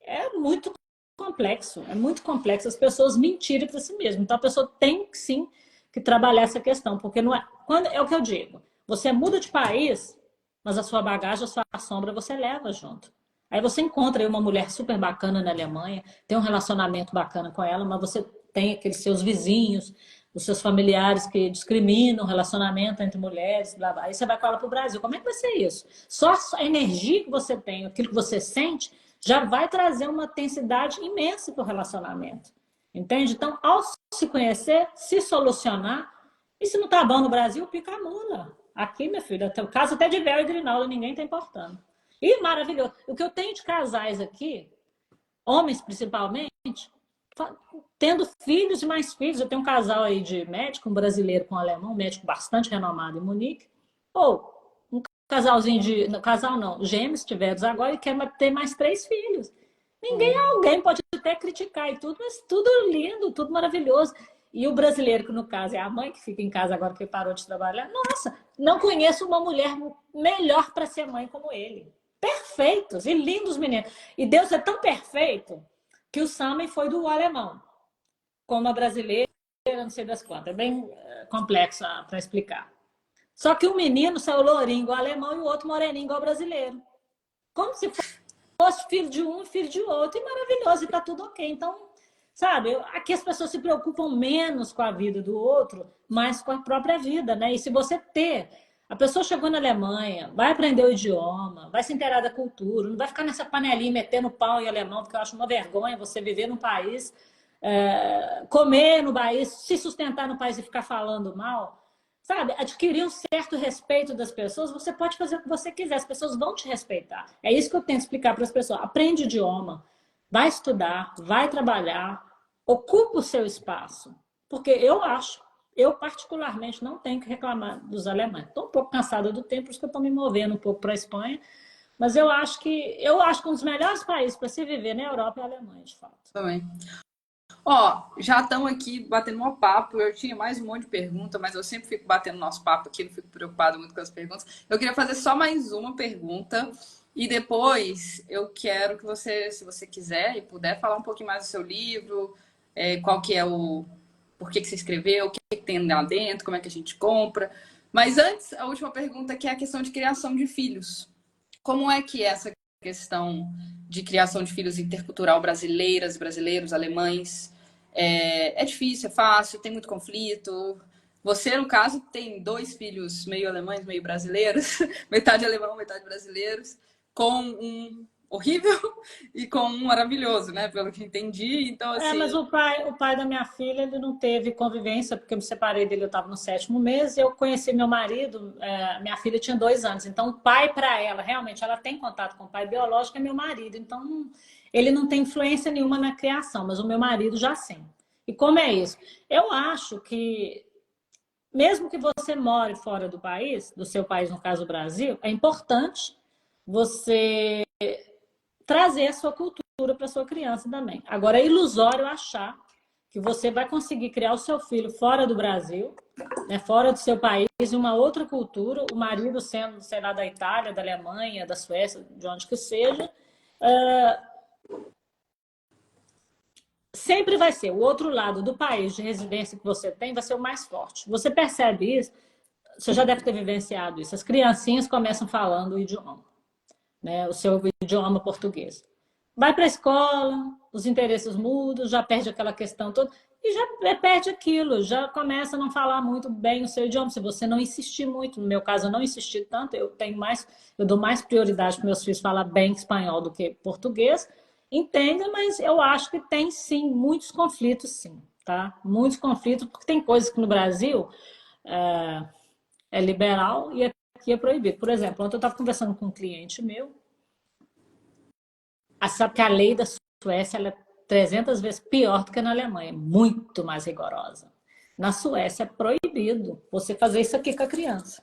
É muito complexo as pessoas mentirem para si mesmas. Então a pessoa tem que sim que trabalhar essa questão, porque não é, é o que eu digo, você muda de país, mas a sua bagagem, a sua sombra você leva junto. Aí você encontra aí uma mulher super bacana na Alemanha, tem um relacionamento bacana com ela, mas você tem aqueles seus vizinhos, os seus familiares que discriminam o relacionamento entre mulheres, blá, blá. Aí você vai com ela para o Brasil. Como é que vai ser isso? Só a energia que você tem, aquilo que você sente, já vai trazer uma intensidade imensa para o relacionamento. Entende? Então, ao se conhecer, se solucionar, e se não tá bom no Brasil, pica a mula. Aqui, minha filha, o caso até de Véu e Grinalda, ninguém tá importando. E maravilhoso. O que eu tenho de casais aqui, homens principalmente, tendo filhos e mais filhos. Eu tenho um casal aí de médico, um brasileiro com um alemão, um médico bastante renomado em Munique. Ou um casalzinho de. Casal não, gêmeos tiveram agora e quer ter mais 3 filhos. Alguém pode até criticar e tudo, mas tudo lindo, tudo maravilhoso. E o brasileiro, que no caso é a mãe que fica em casa agora que parou de trabalhar, nossa, não conheço uma mulher melhor para ser mãe como ele. Perfeitos e lindos meninos. E Deus é tão perfeito que o Sami foi do alemão, como a brasileira não sei das quantas. É bem complexo para explicar. Só que um menino saiu lourinho igual alemão e o outro moreninho igual brasileiro. Como se fosse filho de um e filho de outro. E maravilhoso, e tá tudo ok. Então, sabe, aqui as pessoas se preocupam menos com a vida do outro, mais com a própria vida, né? E se você ter... A pessoa chegou na Alemanha, vai aprender o idioma, vai se inteirar da cultura, não vai ficar nessa panelinha metendo pau em alemão, porque eu acho uma vergonha você viver num país, comer no país, se sustentar no país e ficar falando mal. Sabe, adquirir um certo respeito das pessoas, você pode fazer o que você quiser, as pessoas vão te respeitar. É isso que eu tento explicar para as pessoas. Aprende o idioma, vai estudar, vai trabalhar, ocupa o seu espaço. Porque eu particularmente não tenho que reclamar dos alemães. Estou um pouco cansada do tempo, por isso que eu estou me movendo um pouco para a Espanha. Mas eu acho que um dos melhores países para se viver na Europa é a Alemanha, de fato. Também. Ó, já estamos aqui batendo um papo. Eu tinha mais um monte de pergunta, mas eu sempre fico batendo nosso papo aqui, não fico preocupado muito com as perguntas. Eu queria fazer só mais uma pergunta e depois eu quero que você, se você quiser e puder, falar um pouquinho mais do seu livro, qual que é por que você escreveu, o que tem lá dentro, como é que a gente compra. Mas antes, a última pergunta, que é a questão de criação de filhos. Como é que é essa questão de criação de filhos intercultural brasileiras, brasileiros, alemães? É difícil, é fácil, tem muito conflito. Você, no caso, tem 2 filhos meio alemães, meio brasileiros, metade alemão, metade brasileiros, com um horrível e com um maravilhoso, né? Pelo que entendi. Então, assim... mas o pai da minha filha, ele não teve convivência, porque eu me separei dele, eu estava no 7º mês, e eu conheci meu marido, minha filha tinha 2 anos. Então, o pai para ela, realmente, ela tem contato com o pai biológico, é meu marido. Então, ele não tem influência nenhuma na criação, mas o meu marido já sim. E como é isso? Eu acho que, mesmo que você more fora do país, do seu país, no caso o Brasil, é importante você trazer a sua cultura para sua criança também. Agora, é ilusório achar que você vai conseguir criar o seu filho fora do Brasil, né, fora do seu país, em uma outra cultura, o marido sendo, sei lá, da Itália, da Alemanha, da Suécia, de onde que seja, sempre vai ser o outro lado do país de residência que você tem, vai ser o mais forte. Você percebe isso? Você já deve ter vivenciado isso. As criancinhas começam falando o idioma, né, o seu idioma português. Vai para a escola, os interesses mudam, já perde aquela questão toda e já perde aquilo, já começa a não falar muito bem o seu idioma, se você não insistir muito. No meu caso, eu não insisti tanto, eu dou mais prioridade para meus filhos falar bem espanhol do que português. Entenda, mas eu acho que tem sim muitos conflitos, sim, tá? Muitos conflitos, porque tem coisas que no Brasil é liberal e aqui é proibido. Por exemplo, ontem eu estava conversando com um cliente meu. Sabe que a lei da Suécia ela é 300 vezes pior do que na Alemanha, muito mais rigorosa. Na Suécia é proibido você fazer isso aqui com a criança.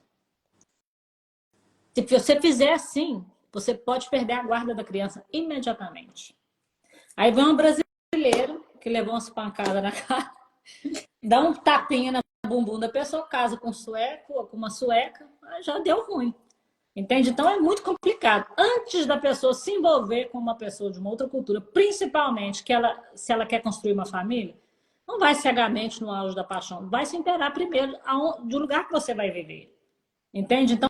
Se você fizer assim, você pode perder a guarda da criança imediatamente. Aí vem um brasileiro que levou umas pancadas na cara, dá um tapinha na bumbum da pessoa, casa com um sueco ou com uma sueca, já deu ruim. Entende? Então é muito complicado. Antes da pessoa se envolver com uma pessoa de uma outra cultura, principalmente se ela quer construir uma família, não vai cegamente no auge da paixão, vai se inteirar primeiro do lugar que você vai viver. Entende? Então,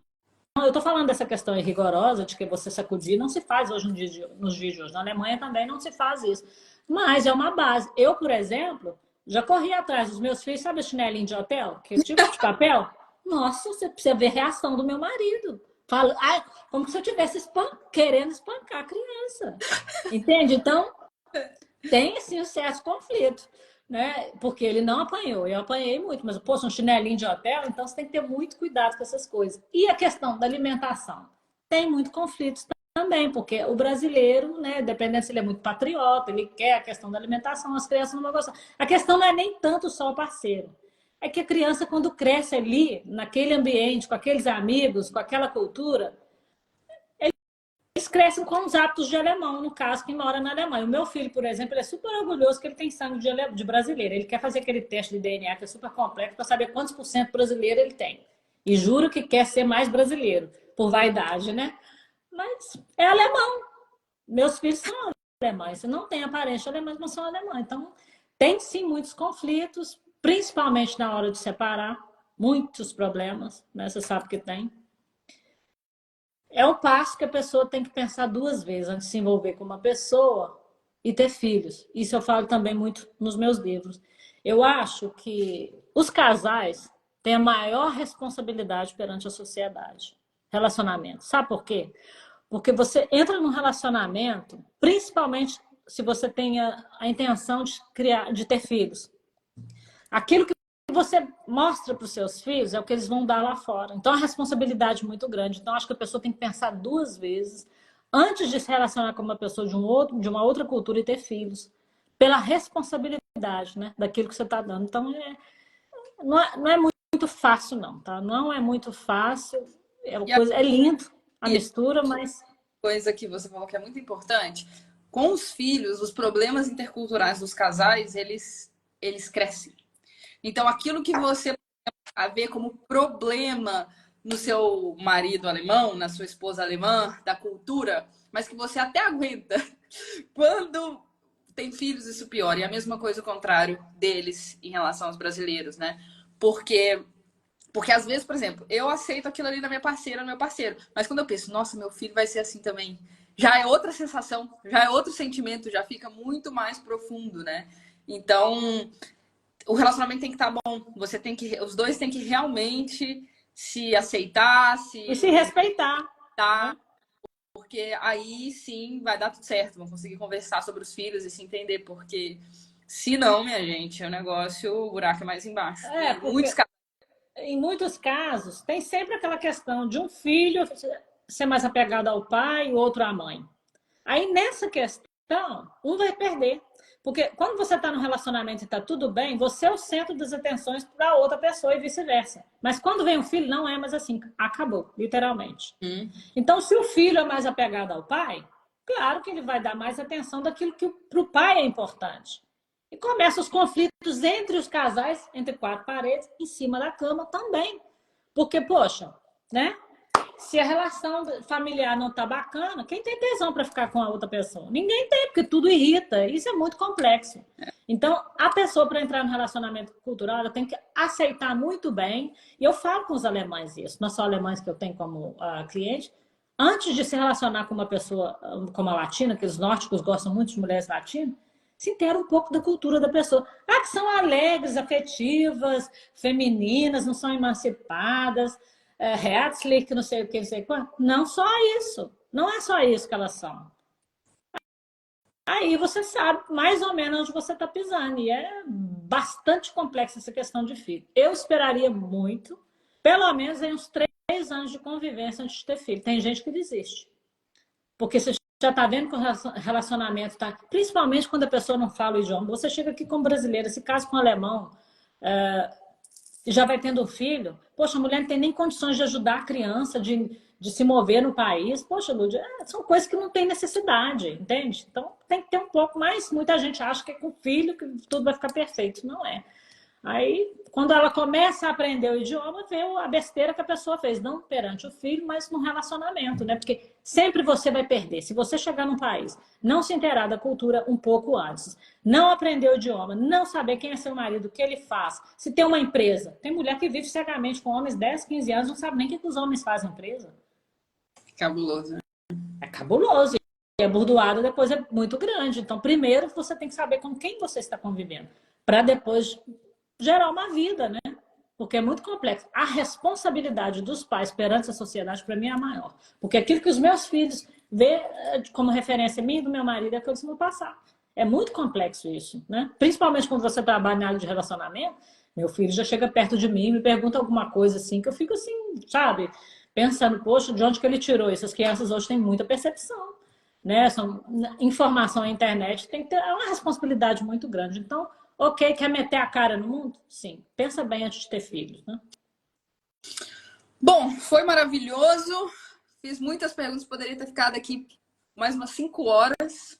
eu estou falando dessa questão rigorosa de que você sacudir, não se faz hoje nos dias de hoje. Na Alemanha também não se faz isso. Mas é uma base. Eu, por exemplo, já corri atrás dos meus filhos, sabe o chinelinho de hotel? Que tipo de papel? Nossa, você precisa ver a reação do meu marido. Falo, como se eu estivesse querendo espancar a criança. Entende? Então, tem assim um certo conflito, né? Porque ele não apanhou. Eu apanhei muito, mas, poxa, um chinelinho de hotel, então você tem que ter muito cuidado com essas coisas. E a questão da alimentação? Tem muito conflito também, porque o brasileiro, né, dependendo se ele é muito patriota, ele quer a questão da alimentação, as crianças não vão gostar. A questão não é nem tanto só o parceiro. É que a criança, quando cresce ali, naquele ambiente, com aqueles amigos, com aquela cultura, eles crescem com os hábitos de alemão, no caso, quem mora na Alemanha. O meu filho, por exemplo, ele é super orgulhoso que ele tem sangue de brasileiro. Ele quer fazer aquele teste de DNA, que é super complexo, para saber quantos por cento brasileiro ele tem. E juro que quer ser mais brasileiro, por vaidade, né? Mas é alemão. Meus filhos são alemães. Não tem aparência alemã, mas são alemães. Então, tem sim muitos conflitos, principalmente na hora de separar, muitos problemas, né? Você sabe que tem. É um passo que a pessoa tem que pensar 2 vezes antes de se envolver com uma pessoa e ter filhos. Isso eu falo também muito nos meus livros. Eu acho que os casais têm a maior responsabilidade perante a sociedade. Relacionamento. Sabe por quê? Porque você entra num relacionamento, principalmente se você tem a intenção de criar, de ter filhos. Aquilo que você mostra para os seus filhos é o que eles vão dar lá fora. Então, a responsabilidade é muito grande. Então, acho que a pessoa tem que pensar 2 vezes antes de se relacionar com uma pessoa de uma outra cultura e ter filhos. Pela responsabilidade, né, daquilo que você está dando. Então, não é muito fácil, não, tá? Não é muito fácil. É lindo a mistura, mas... Coisa que você falou que é muito importante. Com os filhos, os problemas interculturais dos casais, eles crescem. Então, aquilo que você vê como problema no seu marido alemão, na sua esposa alemã, da cultura, mas que você até aguenta, quando tem filhos, isso piora. E a mesma coisa o contrário deles em relação aos brasileiros, né? Porque às vezes, por exemplo, eu aceito aquilo ali na minha parceira, no meu parceiro, mas quando eu penso, nossa, meu filho vai ser assim também, já é outra sensação, já é outro sentimento, já fica muito mais profundo, né? Então, o relacionamento tem que estar bom. Os dois têm que realmente se aceitar, E se respeitar. tá, porque aí sim vai dar tudo certo. Vão conseguir conversar sobre os filhos e se entender, porque se não, minha gente, o negócio, o buraco é mais embaixo. Porque em muitos casos tem sempre aquela questão de um filho ser mais apegado ao pai e o outro à mãe. Aí nessa questão, um vai perder. Porque quando você está num relacionamento e está tudo bem, você é o centro das atenções para outra pessoa e vice-versa. Mas quando vem um filho, não é mais assim. Acabou, literalmente. Então, se o filho é mais apegado ao pai, claro que ele vai dar mais atenção daquilo que para o pai é importante. E começam os conflitos entre os casais, entre 4 paredes, em cima da cama também. Porque, poxa, né? Se a relação familiar não tá bacana, quem tem tesão para ficar com a outra pessoa? Ninguém tem, porque tudo irrita. Isso é muito complexo. Então, a pessoa, para entrar no relacionamento cultural, ela tem que aceitar muito bem. E eu falo com os alemães isso, não só alemães que eu tenho como cliente, antes de se relacionar com uma pessoa como a latina, que os nórdicos gostam muito de mulheres latinas, se inteira um pouco da cultura da pessoa. Que são alegres, afetivas, femininas, não são emancipadas, herzlich, não sei o que, não sei quanto. Não só isso. Não é só isso que elas são. Aí você sabe mais ou menos onde você está pisando. E é bastante complexa essa questão de filho. Eu esperaria muito, pelo menos em uns 3 anos de convivência antes de ter filho. Tem gente que desiste. Porque você já está vendo que o relacionamento está... Principalmente quando a pessoa não fala o idioma. Você chega aqui como brasileira, se casa com um alemão, já vai tendo um filho. Poxa, a mulher não tem nem condições de ajudar a criança, de se mover no país. Poxa, Lúdia, são coisas que não tem necessidade, entende? Então tem que ter um pouco mais. Muita gente acha que é com filho que tudo vai ficar perfeito. Não é. Aí, quando ela começa a aprender o idioma, vê a besteira que a pessoa fez. Não perante o filho, mas no relacionamento, né? Porque sempre você vai perder. Se você chegar num país, não se inteirar da cultura um pouco antes, não aprender o idioma, não saber quem é seu marido, o que ele faz, se tem uma empresa. Tem mulher que vive cegamente com homens 10, 15 anos, não sabe nem o que os homens fazem na empresa. Cabuloso. É cabuloso. E a burdoada depois é muito grande. Então, primeiro, você tem que saber com quem você está convivendo, para depois gerar uma vida, né? Porque é muito complexo. A responsabilidade dos pais perante a sociedade, para mim, é a maior. Porque aquilo que os meus filhos vê como referência minha e do meu marido é que eles vão passar. É muito complexo isso, né? Principalmente quando você trabalha na área de relacionamento. Meu filho já chega perto de mim e me pergunta alguma coisa assim, que eu fico assim, sabe? Pensando, poxa, de onde que ele tirou isso? As crianças hoje têm muita percepção, né? Informação na internet tem que ter uma responsabilidade muito grande. Então, ok, quer meter a cara no mundo? Sim. Pensa bem antes de ter filhos, né? Bom, foi maravilhoso. Fiz muitas perguntas, poderia ter ficado aqui mais umas 5 horas.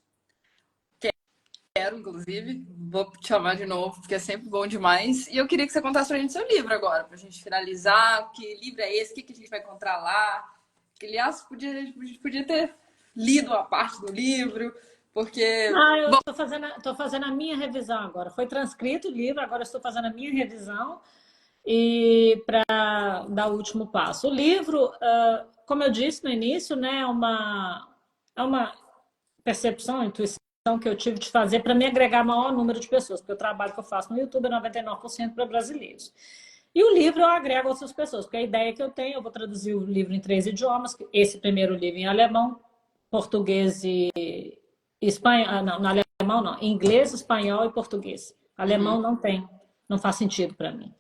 Quero, inclusive. Vou te chamar de novo, porque é sempre bom demais. E eu queria que você contasse pra gente seu livro agora, pra gente finalizar. Que livro é esse? O que a gente vai encontrar lá? Que, aliás, a gente podia ter lido uma parte do livro, Porque, Ah, eu bom, tô fazendo a minha revisão agora. Foi transcrito o livro, agora eu estou fazendo a minha revisão e para dar o último passo. O livro, como eu disse no início, né, é uma percepção, intuição que eu tive de fazer para me agregar maior número de pessoas, porque o trabalho que eu faço no YouTube é 99% para brasileiros. E o livro eu agrego outras pessoas, porque a ideia que eu tenho, eu vou traduzir o livro em 3 idiomas, esse primeiro livro em alemão, português e espanhol, não, no alemão não, inglês, espanhol e português. uhum, Alemão não tem, não faz sentido para mim.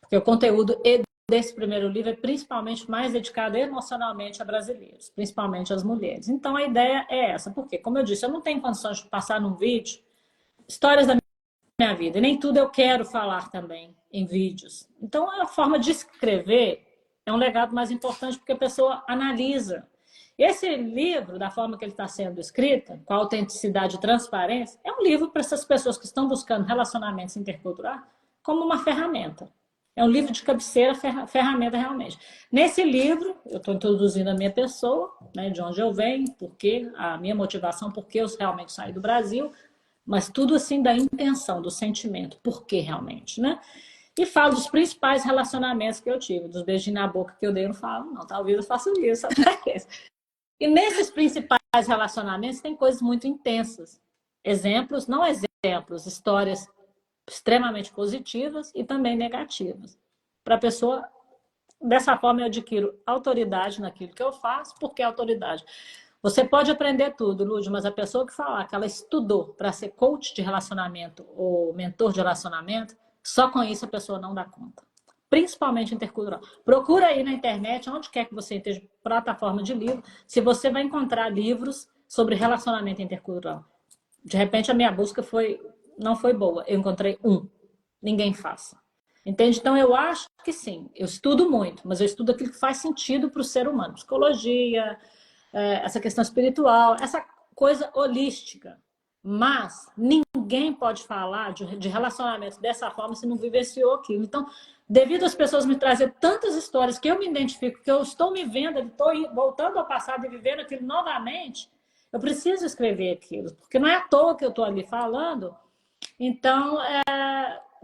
Porque o conteúdo desse primeiro livro é principalmente mais dedicado emocionalmente a brasileiros, principalmente às mulheres. Então a ideia é essa, porque, como eu disse, eu não tenho condições de passar num vídeo histórias da minha vida, e nem tudo eu quero falar também em vídeos. Então a forma de escrever é um legado mais importante porque a pessoa analisa. Esse livro, da forma que ele está sendo escrito, com autenticidade e transparência, é um livro para essas pessoas que estão buscando relacionamentos interculturais como uma ferramenta. É um livro de cabeceira, ferramenta realmente. Nesse livro, eu estou introduzindo a minha pessoa, né, de onde eu venho, porque a minha motivação, porque eu realmente saí do Brasil, mas tudo assim da intenção, do sentimento, por que realmente, né? E falo dos principais relacionamentos que eu tive, dos beijinhos na boca que eu dei, eu não falo, não, talvez eu faça isso. E nesses principais relacionamentos tem coisas muito intensas. Exemplos, não exemplos, histórias extremamente positivas e também negativas. Para a pessoa, dessa forma eu adquiro autoridade naquilo que eu faço, porque é autoridade. Você pode aprender tudo, Lúcio, mas a pessoa que falar que ela estudou para ser coach de relacionamento ou mentor de relacionamento, só com isso a pessoa não dá conta. Principalmente intercultural. Procura aí na internet, onde quer que você esteja, plataforma de livro, se você vai encontrar livros sobre relacionamento intercultural. De repente a minha busca não foi boa. Eu encontrei um. Ninguém faça. Entende? Então eu acho que sim. Eu estudo muito, mas eu estudo aquilo que faz sentido para o ser humano. Psicologia, essa questão espiritual, essa coisa holística. Mas ninguém pode falar de relacionamento dessa forma se não vivenciou aquilo. Então, devido às pessoas me trazerem tantas histórias que eu me identifico, que eu estou me vendo, estou voltando ao passado e vivendo aquilo novamente, eu preciso escrever aquilo, porque não é à toa que eu estou ali falando. Então,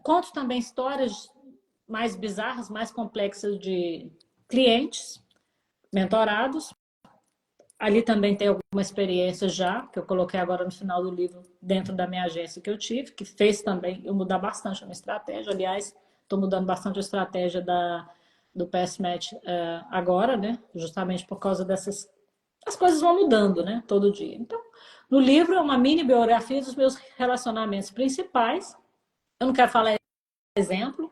conto também histórias mais bizarras, mais complexas de clientes mentorados. Ali também tem alguma experiência já, que eu coloquei agora no final do livro, dentro da minha agência que eu tive, que fez também eu mudar bastante a minha estratégia. Aliás, estou mudando bastante a estratégia do PS Match agora, né? Justamente por causa dessas... As coisas vão mudando, né? Todo dia. Então, no livro é uma mini biografia dos meus relacionamentos principais. Eu não quero falar exemplo,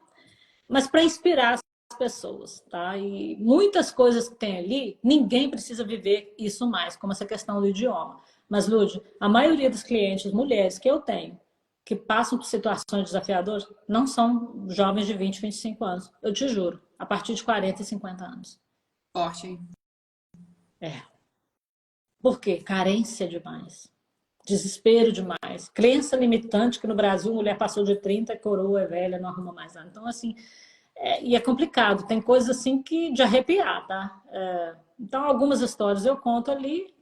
mas para inspirar as pessoas, tá? E muitas coisas que tem ali, ninguém precisa viver isso mais, como essa questão do idioma. Mas, Lúdio, a maioria dos clientes, mulheres que eu tenho, que passam por situações desafiadoras, não são jovens de 20, 25 anos. Eu te juro, a partir de 40 e 50 anos. forte, hein? É. Por quê? Carência demais. Desespero demais. Crença limitante que no Brasil mulher passou de 30, coroa, é velha, não arruma mais nada. Então, assim, e é complicado. Tem coisas assim que de arrepiar, tá? Então, algumas histórias eu conto ali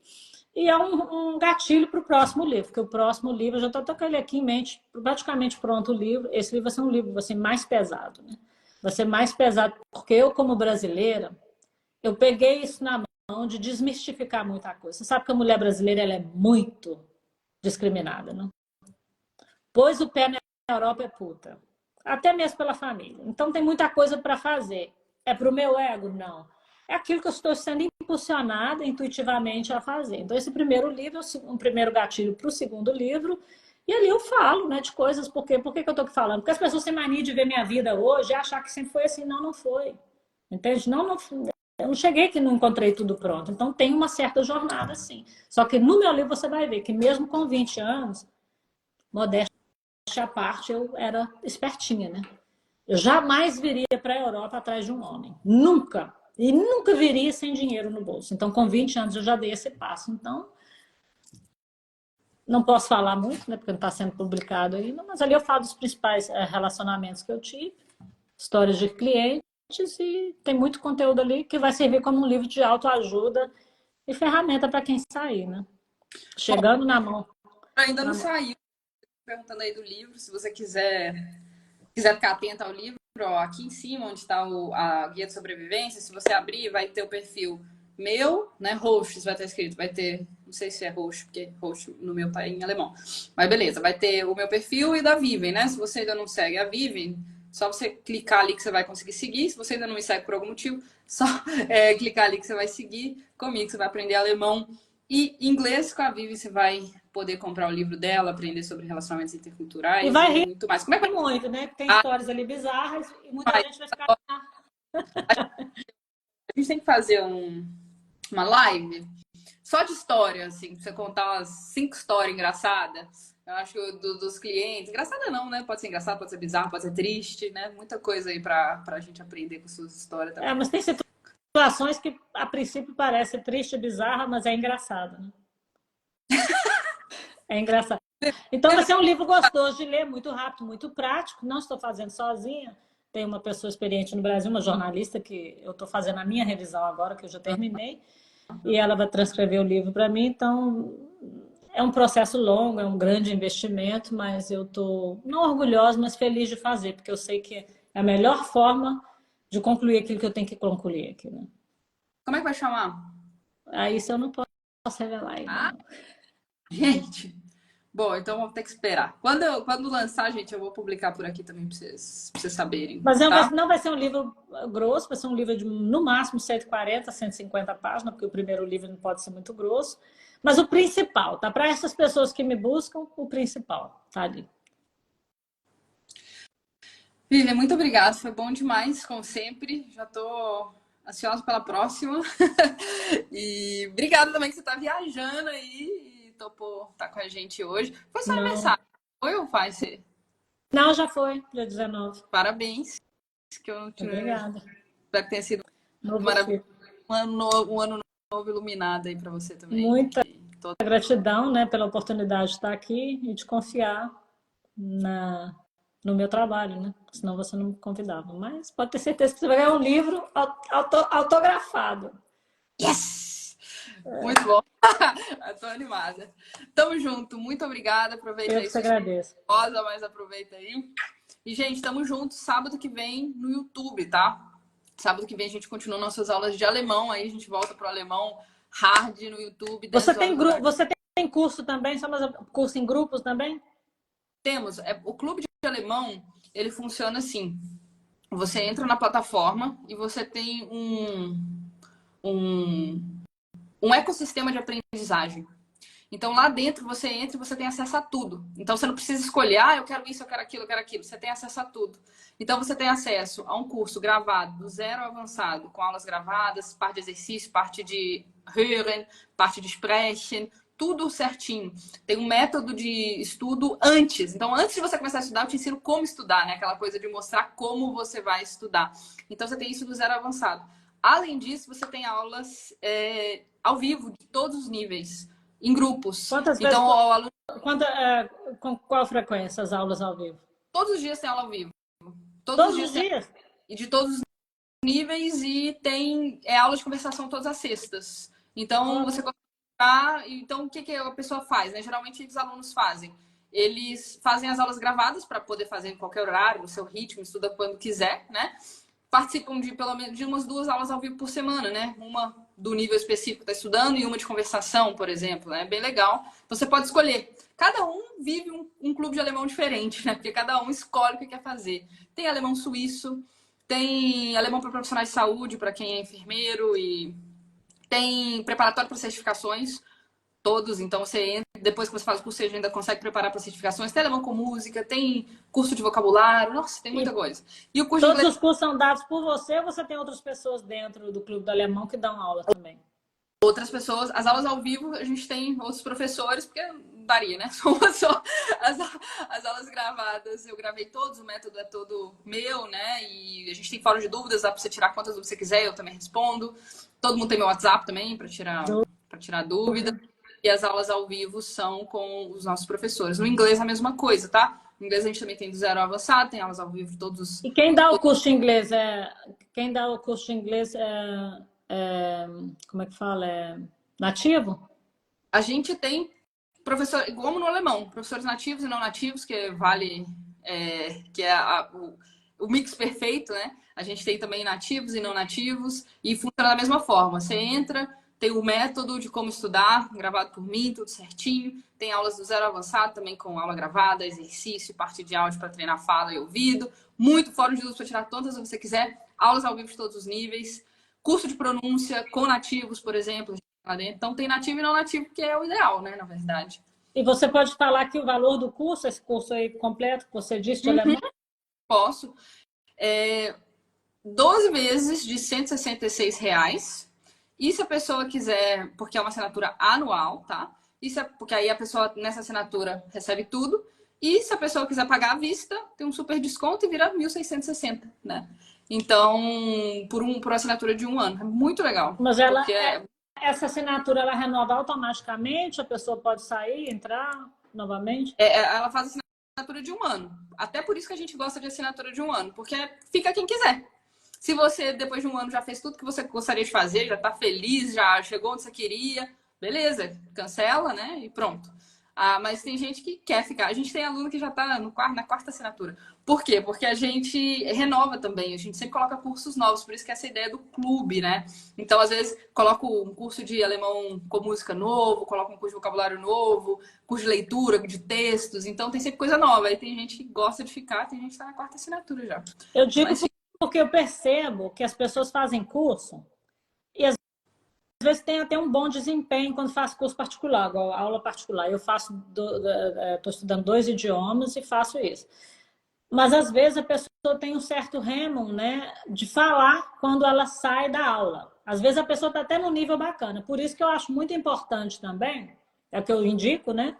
e é um gatilho para o próximo livro, porque o próximo livro, eu já estou com ele aqui em mente, praticamente pronto o livro. Esse livro vai ser um livro vai ser mais pesado, né? Vai ser mais pesado porque eu, como brasileira, eu peguei isso na mão de desmistificar muita coisa. Você sabe que a mulher brasileira ela é muito discriminada, né? Pôs o pé na Europa é puta. Até mesmo pela família. Então tem muita coisa para fazer. É pro meu ego? Não. É aquilo que eu estou sendo impulsionada intuitivamente a fazer. Então esse primeiro livro, um primeiro gatilho para o segundo livro, e ali eu falo, né, de coisas, por que eu estou aqui falando? Porque as pessoas têm mania de ver minha vida hoje e achar que sempre foi assim. Não, não foi. Entende? Não, eu não cheguei que não encontrei tudo pronto. Então tem uma certa jornada, sim. Só que no meu livro você vai ver que mesmo com 20 anos, modéstia à parte, eu era espertinha, né? Eu jamais viria para a Europa atrás de um homem. Nunca. E nunca viria sem dinheiro no bolso. Então, com 20 anos, eu já dei esse passo. Então, não posso falar muito, né? Porque não está sendo publicado ainda. Mas ali eu falo dos principais relacionamentos que eu tive, histórias de clientes, e tem muito conteúdo ali que vai servir como um livro de autoajuda e ferramenta para quem sair, né? Chegando na mão ainda não saiu. Perguntando aí do livro, se você quiser ficar atento ao livro, ó, aqui em cima, onde está a guia de sobrevivência, se você abrir, vai ter o perfil meu, né? Hosts vai estar escrito, vai ter, não sei se é host, porque host no meu tá em alemão. Mas beleza, vai ter o meu perfil e da Vivian, né? Se você ainda não segue a Vivian, só você clicar ali que você vai conseguir seguir. Se você ainda não me segue por algum motivo, só clicar ali que você vai seguir. Comigo você vai aprender alemão e inglês. Com a Vivian você vai poder comprar o livro dela, aprender sobre relacionamentos interculturais E vai e rir muito mais. Como é que muito, né? Tem vai? histórias ali bizarras e muita gente vai ficar. A gente tem que fazer uma live só de história, assim, pra você contar umas 5 histórias engraçadas. Eu acho que dos clientes. Engraçada não, né? Pode ser engraçado, pode ser bizarro, pode ser triste, né? Muita coisa aí pra gente aprender com suas histórias também. Mas tem situações que a princípio parece triste, bizarra, mas é engraçado, né? É engraçado. Então vai ser um livro gostoso de ler, muito rápido, muito prático. Não estou fazendo sozinha. Tem uma pessoa experiente no Brasil, uma jornalista, que eu estou fazendo a minha revisão agora, que eu já terminei. E ela vai transcrever o livro para mim. Então, é um processo longo, é um grande investimento, mas eu estou não orgulhosa, mas feliz de fazer, porque eu sei que é a melhor forma de concluir aquilo que eu tenho que concluir aqui, né? Como é que vai chamar? Aí isso eu não posso revelar ainda. Gente, bom, então vamos ter que esperar. Quando lançar, gente, eu vou publicar por aqui também pra vocês saberem. Mas Tá? não vai ser um livro grosso, vai ser um livro de, no máximo, 140, 150 páginas, porque o primeiro livro não pode ser muito grosso. Mas o principal, tá? Para essas pessoas que me buscam, o principal, tá ali. Vivian, muito obrigada. Foi bom demais, como sempre. Já tô ansiosa pela próxima. E obrigada também que você tá viajando aí e topou estar com a gente hoje. Foi só aniversário. Foi ou faz ser? Não, já foi, dia 19. Parabéns. Que eu Obrigada. espero que tenha sido maravilhoso. Um ano novo iluminado aí para você também. Muita gratidão, né, pela oportunidade de estar aqui e de confiar no meu trabalho, né? Senão você não me convidava. Mas pode ter certeza que você vai ganhar um livro autografado. Yes! Muito bom. Estou animada. Tamo junto. Muito obrigada. Aproveita Eu aí. que te agradeço. Mas aproveita aí. E, gente, tamo junto. Sábado que vem no YouTube, tá? Sábado que vem a gente continua nossas aulas de alemão. Aí a gente volta pro alemão hard no YouTube. Você tem curso também? Só mais curso em grupos também? Temos. O clube de alemão, ele funciona assim. Você entra na plataforma e você tem um ecossistema de aprendizagem. Então, lá dentro, você entra e você tem acesso a tudo. Então, você não precisa escolher, eu quero isso, eu quero aquilo, eu quero aquilo. Você tem acesso a tudo. Então, você tem acesso a um curso gravado, do zero ao avançado, com aulas gravadas, parte de exercício, parte de Hören, parte de Sprechen, tudo certinho. Tem um método de estudo antes. Então, antes de você começar a estudar, eu te ensino como estudar, né? Aquela coisa de mostrar como você vai estudar. Então, você tem isso do zero ao avançado. Além disso, você tem aulas ao vivo, de todos os níveis. Em grupos. Quantas então, vezes, o aluno... com qual frequência as aulas ao vivo? Todos os dias tem aula ao vivo. Todos os dias? E de todos os níveis e tem aula de conversação todas as sextas. Então, você consegue... Então, o que a pessoa faz? Né? Geralmente, os alunos fazem. Eles fazem as aulas gravadas para poder fazer em qualquer horário, no seu ritmo, estuda quando quiser, né? Participam de pelo menos de umas 2 aulas ao vivo por semana, né? Uma do nível específico que está estudando e uma de conversação, por exemplo, né? Bem legal. Então, você pode escolher. Cada um vive um clube de alemão diferente, né? Porque cada um escolhe o que quer fazer. Tem alemão suíço, tem alemão para profissionais de saúde, para quem é enfermeiro, e tem preparatório para certificações, todos. Então, você entra, depois que você faz o curso, você ainda consegue preparar para certificações. Tem alemão com música, tem curso de vocabulário, nossa, tem muita coisa. E o curso Todos de os cursos são dados por você ou você tem outras pessoas dentro do Clube do Alemão que dão aula também? Outras pessoas, as aulas ao vivo, a gente tem outros professores, porque não daria, né? Só as aulas gravadas, eu gravei todos, o método é todo meu, né? E a gente tem fórum de dúvidas, dá para você tirar quantas dúvidas você quiser, eu também respondo. Todo mundo tem meu WhatsApp também para tirar dúvida. E as aulas ao vivo são com os nossos professores. No inglês, a mesma coisa, tá? No inglês, a gente também tem do zero ao avançado, tem aulas ao vivo todos os... E quem dá o curso de inglês como é que fala? É nativo? A gente tem professor, como no alemão, professores nativos e não nativos, que vale, que é o mix perfeito, né? A gente tem também nativos e não nativos e funciona da mesma forma. Você entra, tem o método de como estudar, gravado por mim, tudo certinho. Tem aulas do zero avançado também com aula gravada, exercício, parte de áudio para treinar fala e ouvido. Muito fórum de uso para tirar todas as que você quiser. Aulas ao vivo de todos os níveis. Curso de pronúncia com nativos, por exemplo, lá dentro. Então tem nativo e não nativo, que é o ideal, né, na verdade. E você pode falar aqui o valor do curso, esse curso aí completo que você disse de alemão? Posso. 12 vezes de R$ 166. E se a pessoa quiser, porque é uma assinatura anual, tá? Porque aí a pessoa nessa assinatura recebe tudo. E se a pessoa quiser pagar à vista, tem um super desconto e vira 1.660, né? Então, por assinatura de 1 ano. É muito legal. Mas essa assinatura ela renova automaticamente? A pessoa pode sair, entrar novamente? Ela faz assinatura de 1 ano. Até por isso que a gente gosta de assinatura de 1 ano. Porque fica quem quiser. Se você, depois de 1 ano, já fez tudo que você gostaria de fazer, já tá feliz, já chegou onde você queria, beleza, cancela, né? E pronto. Mas tem gente que quer ficar. A gente tem aluno que já tá na quarta assinatura. Por quê? Porque a gente renova também. A gente sempre coloca cursos novos. Por isso que essa ideia do clube, né? Então, às vezes, coloco um curso de alemão com música novo, coloco um curso de vocabulário novo, curso de leitura, de textos. Então, tem sempre coisa nova. Aí tem gente que gosta de ficar, tem gente que tá na quarta assinatura já. Eu digo porque eu percebo que as pessoas fazem curso e às vezes tem até um bom desempenho quando faz curso particular, igual aula particular. Eu estou estudando 2 idiomas e faço isso. Mas às vezes a pessoa tem um certo remo, né, de falar quando ela sai da aula. Às vezes a pessoa está até no nível bacana. Por isso que eu acho muito importante também, é o que eu indico, né?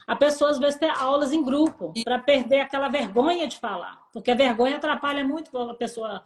A pessoa às vezes ter aulas em grupo, para perder aquela vergonha de falar. Porque a vergonha atrapalha muito a pessoa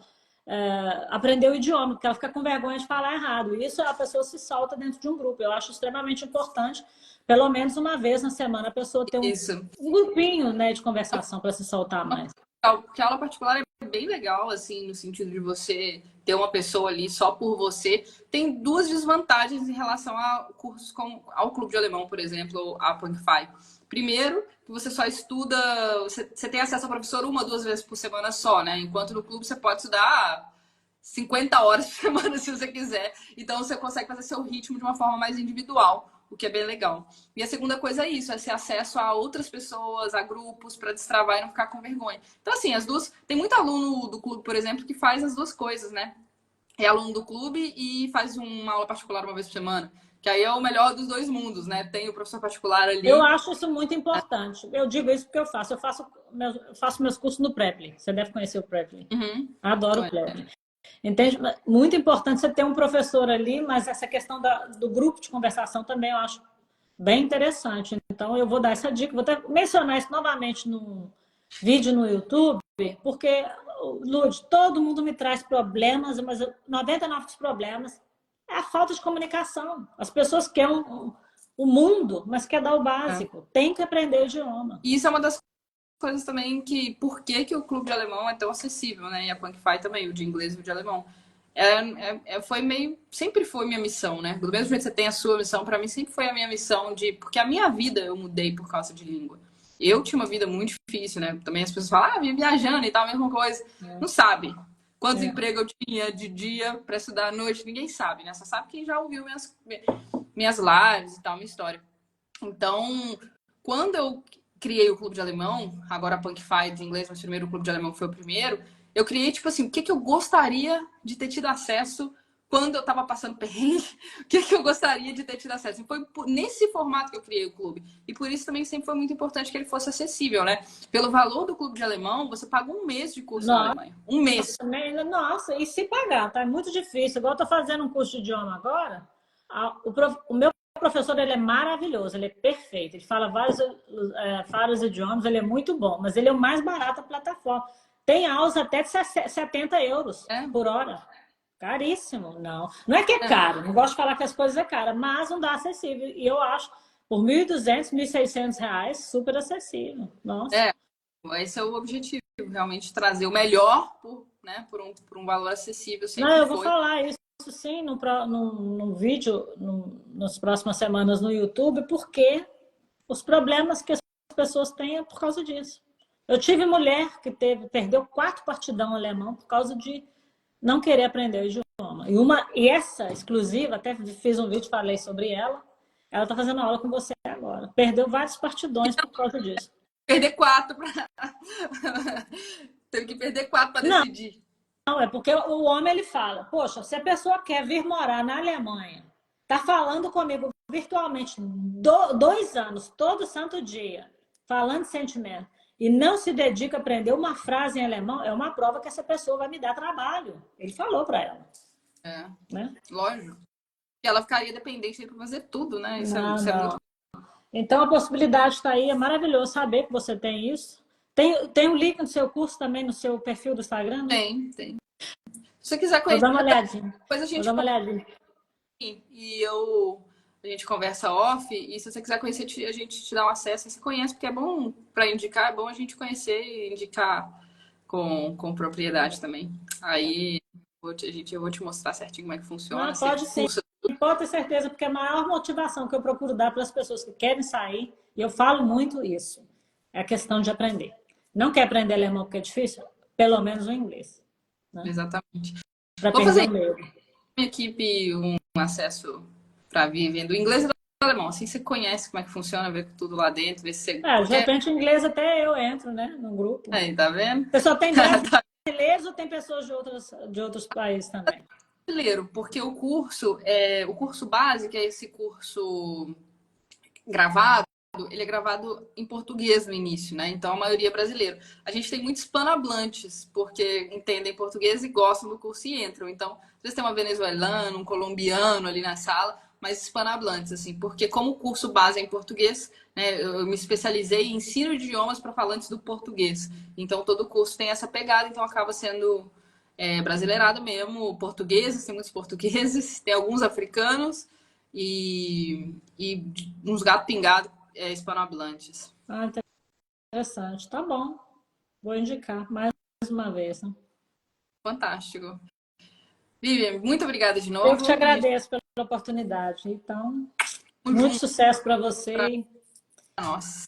aprender o idioma, porque ela fica com vergonha de falar errado. E isso a pessoa se solta dentro de um grupo. Eu acho extremamente importante, pelo menos uma vez na semana, a pessoa ter um grupinho, né, de conversação para se soltar mais. Porque a aula particular é bem legal, assim, no sentido de você ter uma pessoa ali só por você. Tem 2 desvantagens em relação a cursos como ao Clube de Alemão, por exemplo, ou a Punkify. Primeiro, que você só estuda, você tem acesso ao professor 1 ou 2 vezes por semana só, né? Enquanto no clube você pode estudar 50 horas por semana, se você quiser. Então você consegue fazer seu ritmo de uma forma mais individual, o que é bem legal. E a segunda coisa é isso, é ter acesso a outras pessoas, a grupos, para destravar e não ficar com vergonha. Então, assim, as duas... Tem muito aluno do clube, por exemplo, que faz as duas coisas, né? É aluno do clube e faz uma aula particular uma vez por semana. Que aí é o melhor dos 2 mundos, né? Tem o professor particular ali. Eu acho isso muito importante. Eu digo isso porque eu faço. Eu faço meus cursos no Preply. Você deve conhecer o Preply. Uhum. Adoro o Preply. Entende? Muito importante você ter um professor ali, mas essa questão do grupo de conversação também eu acho bem interessante. Então, eu vou dar essa dica. Vou até mencionar isso novamente no vídeo no YouTube, porque, Lud, todo mundo me traz problemas, mas 99 dos problemas é a falta de comunicação. As pessoas querem o mundo, mas quer dar o básico. Tem que aprender o idioma. E isso é uma das coisas também que... Por que o clube de alemão é tão acessível, né? E a Punkify também, o de inglês e o de alemão. Sempre foi minha missão, né? Do mesmo jeito que você tem a sua missão, para mim sempre foi a minha missão porque a minha vida eu mudei por causa de língua. Eu tinha uma vida muito difícil, né? Também as pessoas falam, vinha viajando e tal, a mesma coisa. Não sabe quantos empregos eu tinha de dia para estudar à noite, ninguém sabe, né? Só sabe quem já ouviu minhas lives e tal, minha história. Então, quando eu criei o clube de alemão, agora a Punkify de inglês, mas primeiro o clube de alemão foi o primeiro, eu criei, tipo assim, o que eu gostaria de ter tido acesso quando eu tava passando perrengue, o que eu gostaria de ter tido acesso. E foi nesse formato que eu criei o clube. E por isso também sempre foi muito importante que ele fosse acessível, né? Pelo valor do clube de alemão, você paga 1 mês de curso na Alemanha. 1 mês. Nossa, e se pagar, tá? É muito difícil. Igual eu tô fazendo um curso de idioma agora, o meu professor, ele é maravilhoso, ele é perfeito. Ele fala vários idiomas, ele é muito bom, mas ele é o mais barato da plataforma. Tem aulas até de 70 euros por hora. Caríssimo, não. Não é que é caro, não gosto de falar que as coisas é cara, mas não dá acessível. E eu acho, por 1.200, 1.600 reais, super acessível. Nossa. Esse é o objetivo, realmente trazer o melhor por um valor acessível. Não, eu vou falar isso sim no vídeo, nas próximas semanas no YouTube, porque os problemas que as pessoas têm é por causa disso. Eu tive mulher que perdeu 4 partidão alemão por causa de não querer aprender o idioma. E essa exclusiva, até fiz um vídeo, falei sobre ela. Ela está fazendo aula com você agora. Perdeu vários partidões por causa disso. Perder 4 para... Teve que perder 4 para decidir. Não, é porque o homem ele fala, poxa, se a pessoa quer vir morar na Alemanha, tá falando comigo virtualmente 2 anos, todo santo dia, falando de sentimento, e não se dedica a aprender uma frase em alemão, é uma prova que essa pessoa vai me dar trabalho. Ele falou para ela. Né? Lógico. E ela ficaria dependente para fazer tudo, né? Isso não, é muito... Então a possibilidade está aí, é maravilhoso saber que você tem isso. Tem um link no seu curso também, no seu perfil do Instagram? Né? Tem. Se você quiser conhecer... Vou dar uma olhadinha. Depois a gente... Vou dar uma olhadinha. E a gente conversa off, e se você quiser conhecer, a gente te dá um acesso, você conhece, porque é bom para indicar, é bom a gente conhecer e indicar com propriedade também. Aí eu vou te mostrar certinho como é que funciona. Não, pode sim. Pode ter certeza, porque a maior motivação que eu procuro dar para as pessoas que querem sair, e eu falo muito isso, é a questão de aprender. Não quer aprender alemão porque é difícil? Pelo menos o inglês. Né? Exatamente. Para perder o medo. Minha equipe um acesso para vir vendo inglês e alemão. Assim você conhece como é que funciona, vê tudo lá dentro, vê se você... De repente, inglês até eu entro, né? No grupo. Tá vendo? Você só tem brasileiros ou tem pessoas de outros países também? Brasileiro, porque o curso base, que é esse curso gravado, ele é gravado em português no início, né? Então a maioria é brasileiro. A gente tem muitos hispanohablantes, porque entendem português e gostam do curso e entram. Então, às vezes tem uma venezuelana, um colombiano ali na sala, mas hispanohablantes, assim, porque como o curso base é em português, né, eu me especializei em ensino de idiomas para falantes do português. Então todo curso tem essa pegada, então acaba sendo brasileirado mesmo, portugueses, tem muitos portugueses, tem alguns africanos e uns gatos pingados hispanohablantes. Interessante. Tá bom. Vou indicar mais uma vez. Né? Fantástico. Vivian, muito obrigada de novo. Eu te agradeço pela oportunidade. Então, muito sucesso para você. Nossa.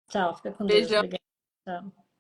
Tchau. Fica com Deus. Beijo. Obrigada. Tchau.